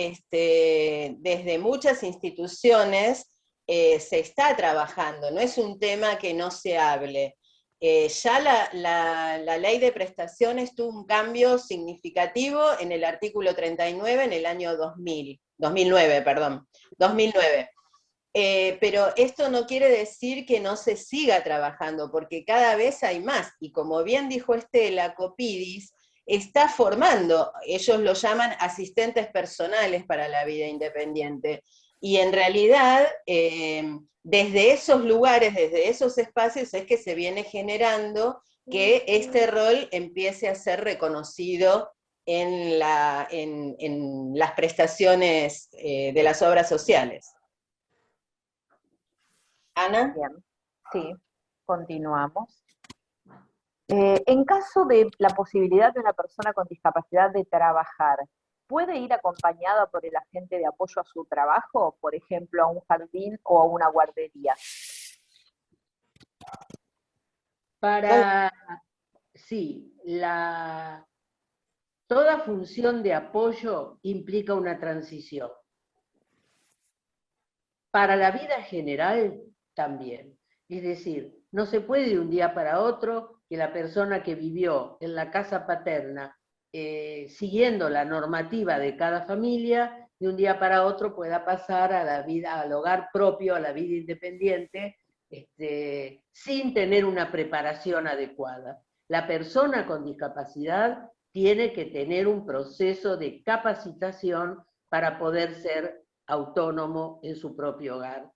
desde muchas instituciones se está trabajando, no es un tema que no se hable. Ya la ley de prestaciones tuvo un cambio significativo en el artículo 39 en el año 2009. Pero esto no quiere decir que no se siga trabajando, porque cada vez hay más, y como bien dijo Estela, Copidis está formando, ellos lo llaman asistentes personales para la vida independiente, y en realidad desde esos lugares, desde esos espacios es que se viene generando que este rol empiece a ser reconocido en las prestaciones de las obras sociales. Ana. Bien, sí, continuamos. En caso de la posibilidad de una persona con discapacidad de trabajar, ¿puede ir acompañada por el agente de apoyo a su trabajo, por ejemplo, a un jardín o a una guardería? Sí, toda función de apoyo implica una transición. Para la vida general también. Es decir, no se puede de un día para otro que la persona que vivió en la casa paterna siguiendo la normativa de cada familia, de un día para otro pueda pasar a la vida, al hogar propio, a la vida independiente, sin tener una preparación adecuada. La persona con discapacidad tiene que tener un proceso de capacitación para poder ser autónomo en su propio hogar.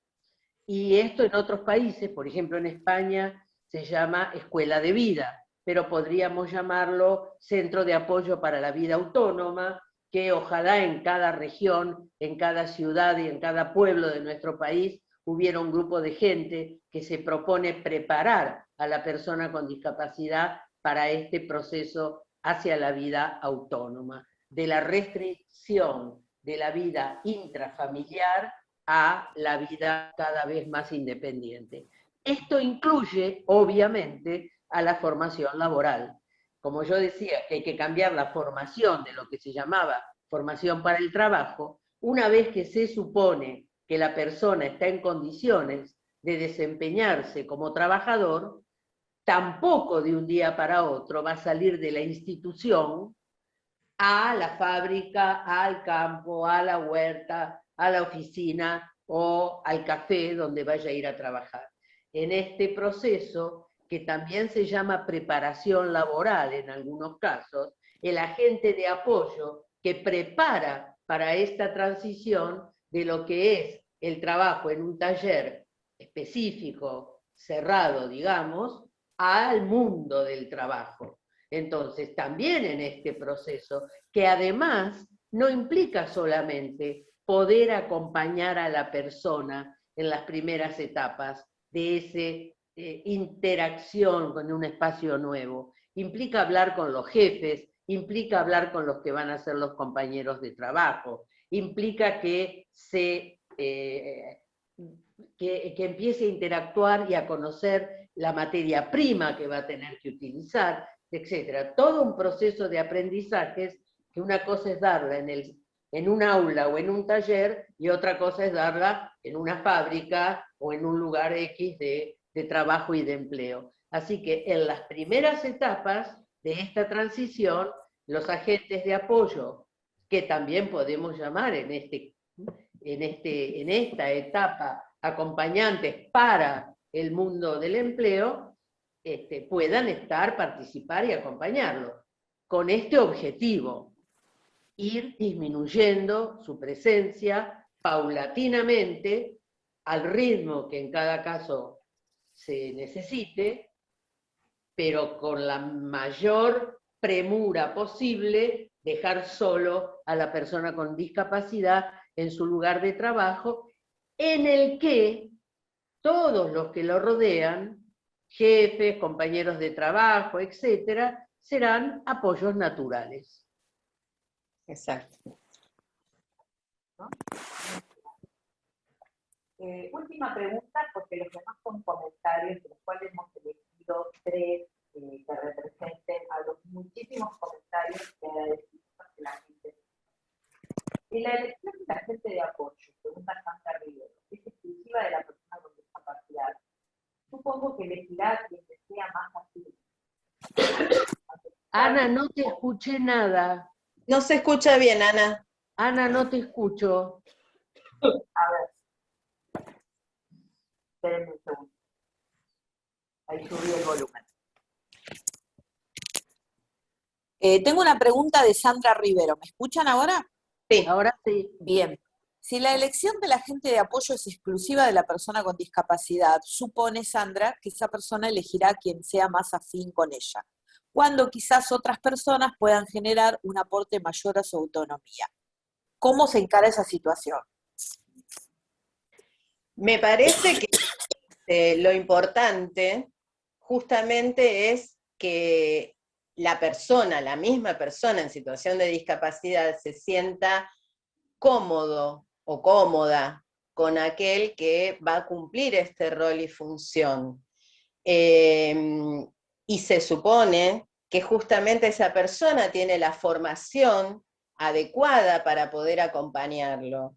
Y esto en otros países, por ejemplo en España, se llama escuela de vida, pero podríamos llamarlo centro de apoyo para la vida autónoma, que ojalá en cada región, en cada ciudad y en cada pueblo de nuestro país hubiera un grupo de gente que se propone preparar a la persona con discapacidad para este proceso hacia la vida autónoma, de la restricción de la vida intrafamiliar a la vida cada vez más independiente. Esto incluye, obviamente, a la formación laboral. Como yo decía, que hay que cambiar la formación de lo que se llamaba formación para el trabajo, una vez que se supone que la persona está en condiciones de desempeñarse como trabajador, tampoco de un día para otro va a salir de la institución a la fábrica, al campo, a la huerta, a la oficina o al café donde vaya a ir a trabajar. En este proceso, que también se llama preparación laboral en algunos casos, el agente de apoyo que prepara para esta transición de lo que es el trabajo en un taller específico, cerrado, digamos, al mundo del trabajo. Entonces, también en este proceso, que además no implica solamente poder acompañar a la persona en las primeras etapas de esa interacción con un espacio nuevo, implica hablar con los jefes, implica hablar con los que van a ser los compañeros de trabajo, implica que empiece a interactuar y a conocer la materia prima que va a tener que utilizar, etc. Todo un proceso de aprendizajes, que una cosa es darla en un aula o en un taller, y otra cosa es darla en una fábrica o en un lugar X de trabajo y de empleo. Así que en las primeras etapas de esta transición, los agentes de apoyo, que también podemos llamar en esta etapa acompañantes para el mundo del empleo, puedan participar y acompañarlo, con este objetivo: ir disminuyendo su presencia paulatinamente, al ritmo que en cada caso se necesite, pero con la mayor premura posible, dejar solo a la persona con discapacidad en su lugar de trabajo, en el que todos los que lo rodean, jefes, compañeros de trabajo, etcétera, serán apoyos naturales. Exacto. ¿No? Última pregunta, porque los demás son comentarios, de los cuales hemos elegido 3 que representen a los muchísimos comentarios que agradecimos de la gente. En la elección de la gente de apoyo, pregunta Sandra Rivero, ¿es exclusiva de la persona con discapacidad? Supongo que elegirá quien desea más así. Ana, no te escuché nada. No se escucha bien, Ana. Ana, no te escucho. A ver. Espérenme un segundo. Ahí subí el volumen. Tengo una pregunta de Sandra Rivero. ¿Me escuchan ahora? Sí. Ahora sí. Bien. Si la elección de la agente de apoyo es exclusiva de la persona con discapacidad, supone, Sandra, que esa persona elegirá a quien sea más afín con ella, cuando quizás otras personas puedan generar un aporte mayor a su autonomía. ¿Cómo se encara esa situación? Me parece que lo importante justamente es que la misma persona en situación de discapacidad se sienta cómodo o cómoda con aquel que va a cumplir este rol y función. Y se supone que justamente esa persona tiene la formación adecuada para poder acompañarlo.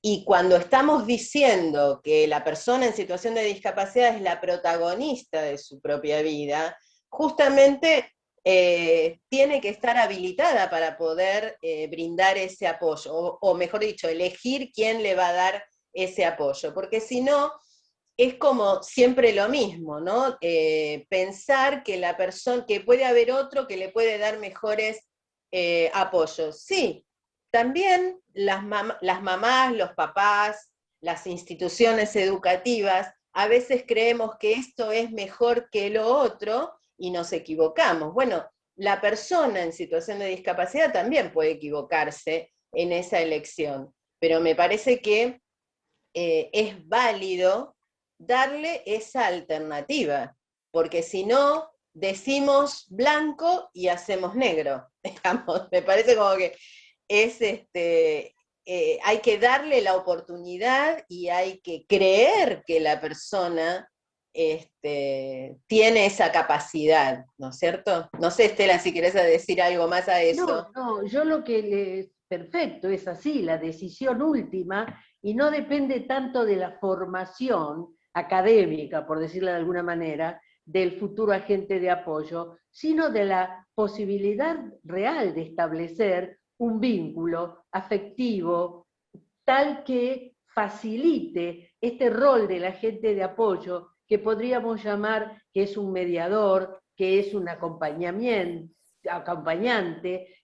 Y cuando estamos diciendo que la persona en situación de discapacidad es la protagonista de su propia vida, justamente tiene que estar habilitada para poder brindar ese apoyo, o mejor dicho, elegir quién le va a dar ese apoyo, porque si no, es como siempre lo mismo, ¿no? Pensar que la persona, que puede haber otro que le puede dar mejores apoyos. Sí, también las mamás, los papás, las instituciones educativas, a veces creemos que esto es mejor que lo otro y nos equivocamos. Bueno, la persona en situación de discapacidad también puede equivocarse en esa elección, pero me parece que es válido darle esa alternativa, porque si no, decimos blanco y hacemos negro, digamos. Me parece como que es hay que darle la oportunidad y hay que creer que la persona tiene esa capacidad, ¿no es cierto? No sé, Estela, si querés decir algo más a eso. No, yo lo que perfecto, es así, la decisión última, y no depende tanto de la formación académica, por decirlo de alguna manera, del futuro agente de apoyo, sino de la posibilidad real de establecer un vínculo afectivo tal que facilite este rol del agente de apoyo, que podríamos llamar que es un mediador, que es un acompañante,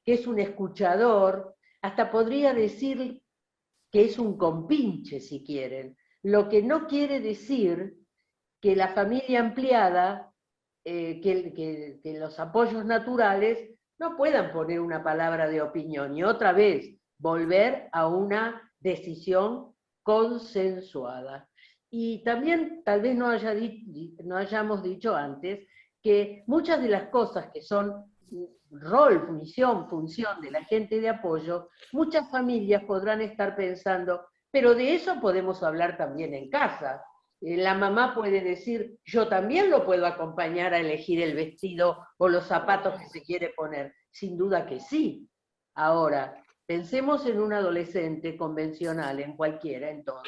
que es un escuchador, hasta podría decir que es un compinche, si quieren. Lo que no quiere decir que la familia ampliada, que los apoyos naturales no puedan poner una palabra de opinión. Y otra vez, volver a una decisión consensuada. Y también, tal vez no hayamos dicho antes, que muchas de las cosas que son rol, misión, función del agente de apoyo, muchas familias podrán estar pensando, pero de eso podemos hablar también en casa. La mamá puede decir, yo también lo puedo acompañar a elegir el vestido o los zapatos que se quiere poner. Sin duda que sí. Ahora, pensemos en un adolescente convencional, en cualquiera, en todo.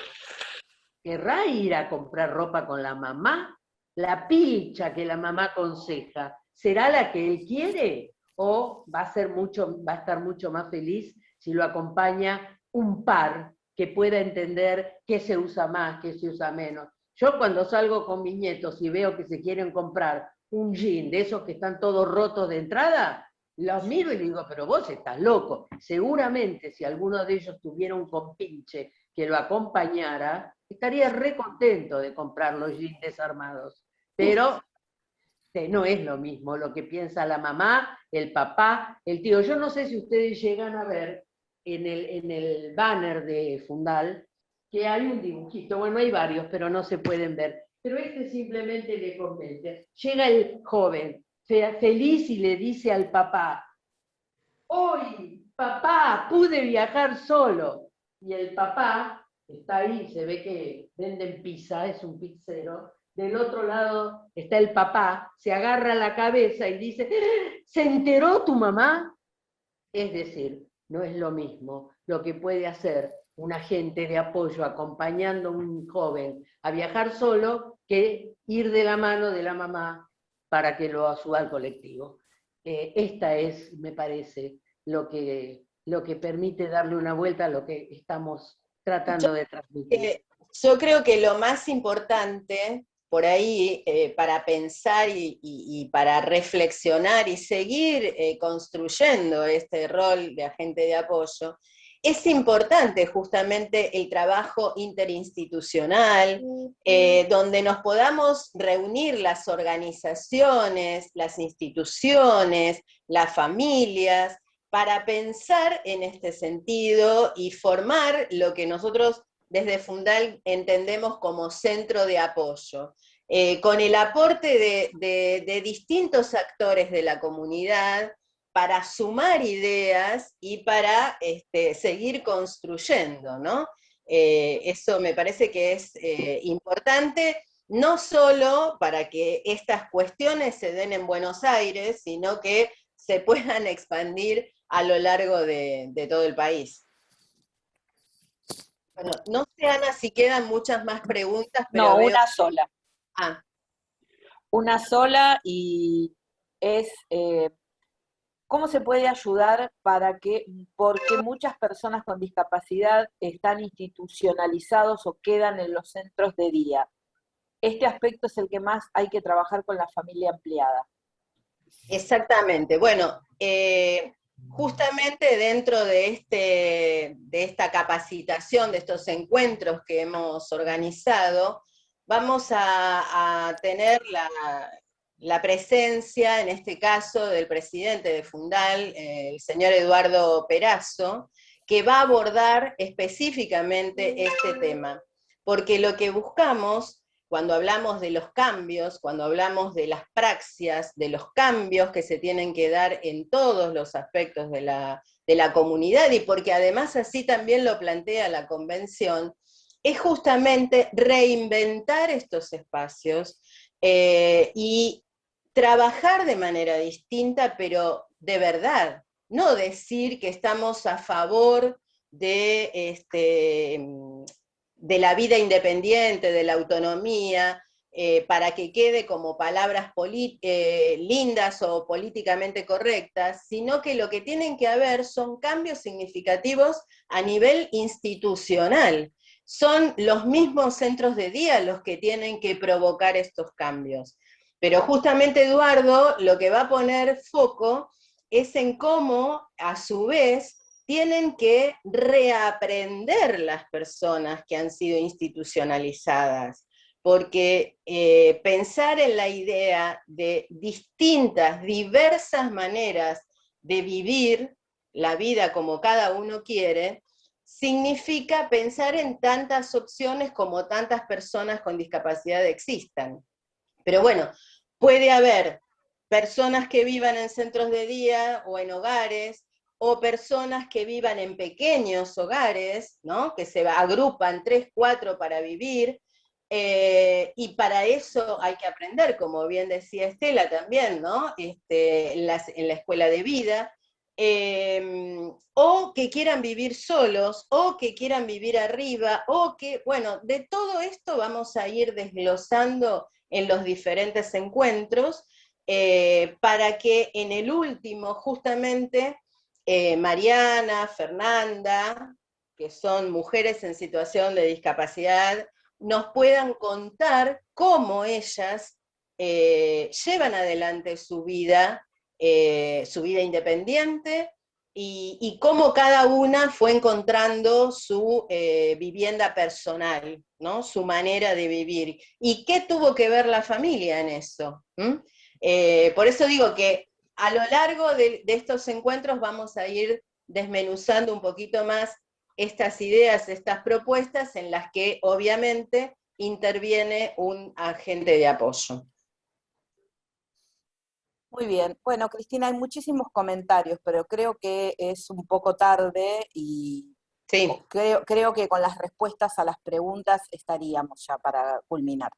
¿Querrá ir a comprar ropa con la mamá? ¿La pilcha que la mamá aconseja será la que él quiere? ¿O va a estar mucho más feliz si lo acompaña un par que pueda entender qué se usa más, qué se usa menos? Yo cuando salgo con mis nietos y veo que se quieren comprar un jean de esos que están todos rotos de entrada, los miro y digo, pero vos estás loco. Seguramente si alguno de ellos tuviera un compinche que lo acompañara, estaría re contento de comprar los jeans desarmados. Pero no es lo mismo lo que piensa la mamá, el papá, el tío. Yo no sé si ustedes llegan a ver en el banner de Fundal que hay un dibujito, bueno, hay varios, pero no se pueden ver. Pero este simplemente le convence. Llega el joven, feliz, y le dice al papá, hoy, papá, pude viajar solo. Y el papá está ahí, se ve que venden pizza, es un pizzero. Del otro lado está el papá, se agarra la cabeza y dice, ¿se enteró tu mamá? Es decir, no es lo mismo lo que puede hacer un agente de apoyo acompañando a un joven a viajar solo que ir de la mano de la mamá para que lo suba al colectivo. Esta es, me parece, lo que permite darle una vuelta a lo que estamos tratando de transmitir. Yo creo que lo más importante por ahí para pensar y para reflexionar y seguir construyendo este rol de agente de apoyo, es importante justamente el trabajo interinstitucional, donde nos podamos reunir las organizaciones, las instituciones, las familias, para pensar en este sentido y formar lo que nosotros desde Fundal entendemos como centro de apoyo, con el aporte de distintos actores de la comunidad para sumar ideas y para seguir construyendo, ¿no? Eso me parece que es importante, no solo para que estas cuestiones se den en Buenos Aires, sino que se puedan expandir a lo largo de todo el país. Bueno, no sé, Ana, si quedan muchas más preguntas, pero no, veo... una sola. Ah. Una sola, y es ¿Cómo se puede ayudar porque muchas personas con discapacidad están institucionalizados o quedan en los centros de día? Este aspecto es el que más hay que trabajar con la familia ampliada. Exactamente. Bueno, justamente dentro de esta capacitación, de estos encuentros que hemos organizado, vamos a tener la presencia, en este caso, del presidente de Fundal, el señor Eduardo Perazo, que va a abordar específicamente este tema. Porque lo que buscamos, cuando hablamos de los cambios, cuando hablamos de las praxias, de los cambios que se tienen que dar en todos los aspectos de la comunidad, y porque además así también lo plantea la Convención, es justamente reinventar estos espacios y trabajar de manera distinta, pero de verdad, no decir que estamos a favor de la vida independiente, de la autonomía, para que quede como palabras lindas o políticamente correctas, sino que lo que tienen que haber son cambios significativos a nivel institucional. Son los mismos centros de día los que tienen que provocar estos cambios. Pero justamente Eduardo lo que va a poner foco es en cómo, a su vez, tienen que reaprender las personas que han sido institucionalizadas, porque pensar en la idea de distintas, diversas maneras de vivir la vida como cada uno quiere, significa pensar en tantas opciones como tantas personas con discapacidad existan. Pero bueno, puede haber personas que vivan en centros de día o en hogares, o personas que vivan en pequeños hogares, ¿no? Que se agrupan 3, 4 para vivir, y para eso hay que aprender, como bien decía Estela también, ¿no? En la escuela de vida, o que quieran vivir solos, o que quieran vivir arriba, o que, bueno, de todo esto vamos a ir desglosando en los diferentes encuentros, para que en el último, justamente, Mariana, Fernanda, que son mujeres en situación de discapacidad, nos puedan contar cómo ellas llevan adelante su vida independiente, y cómo cada una fue encontrando su vivienda personal, ¿no? Su manera de vivir. ¿Y qué tuvo que ver la familia en eso? Por eso digo que a lo largo de estos encuentros vamos a ir desmenuzando un poquito más estas ideas, estas propuestas, en las que obviamente interviene un agente de apoyo. Muy bien. Bueno, Cristina, hay muchísimos comentarios, pero creo que es un poco tarde y sí, creo que con las respuestas a las preguntas estaríamos ya para culminar.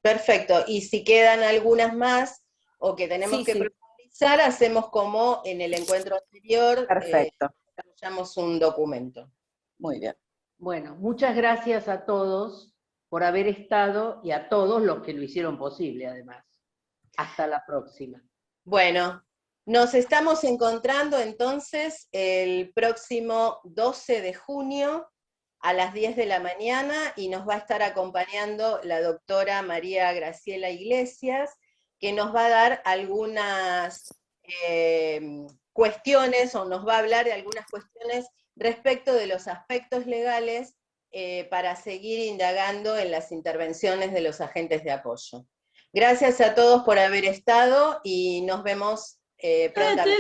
Perfecto. Y si quedan algunas más o que tenemos que profundizar, hacemos como en el encuentro anterior. Perfecto. Desarrollamos un documento. Muy bien. Bueno, muchas gracias a todos por haber estado y a todos los que lo hicieron posible, además. Hasta la próxima. Bueno, nos estamos encontrando entonces el próximo 12 de junio a las 10 de la mañana, y nos va a estar acompañando la doctora María Graciela Iglesias, que nos va a dar algunas cuestiones, o nos va a hablar de algunas cuestiones respecto de los aspectos legales para seguir indagando en las intervenciones de los agentes de apoyo. Gracias a todos por haber estado y nos vemos prontamente.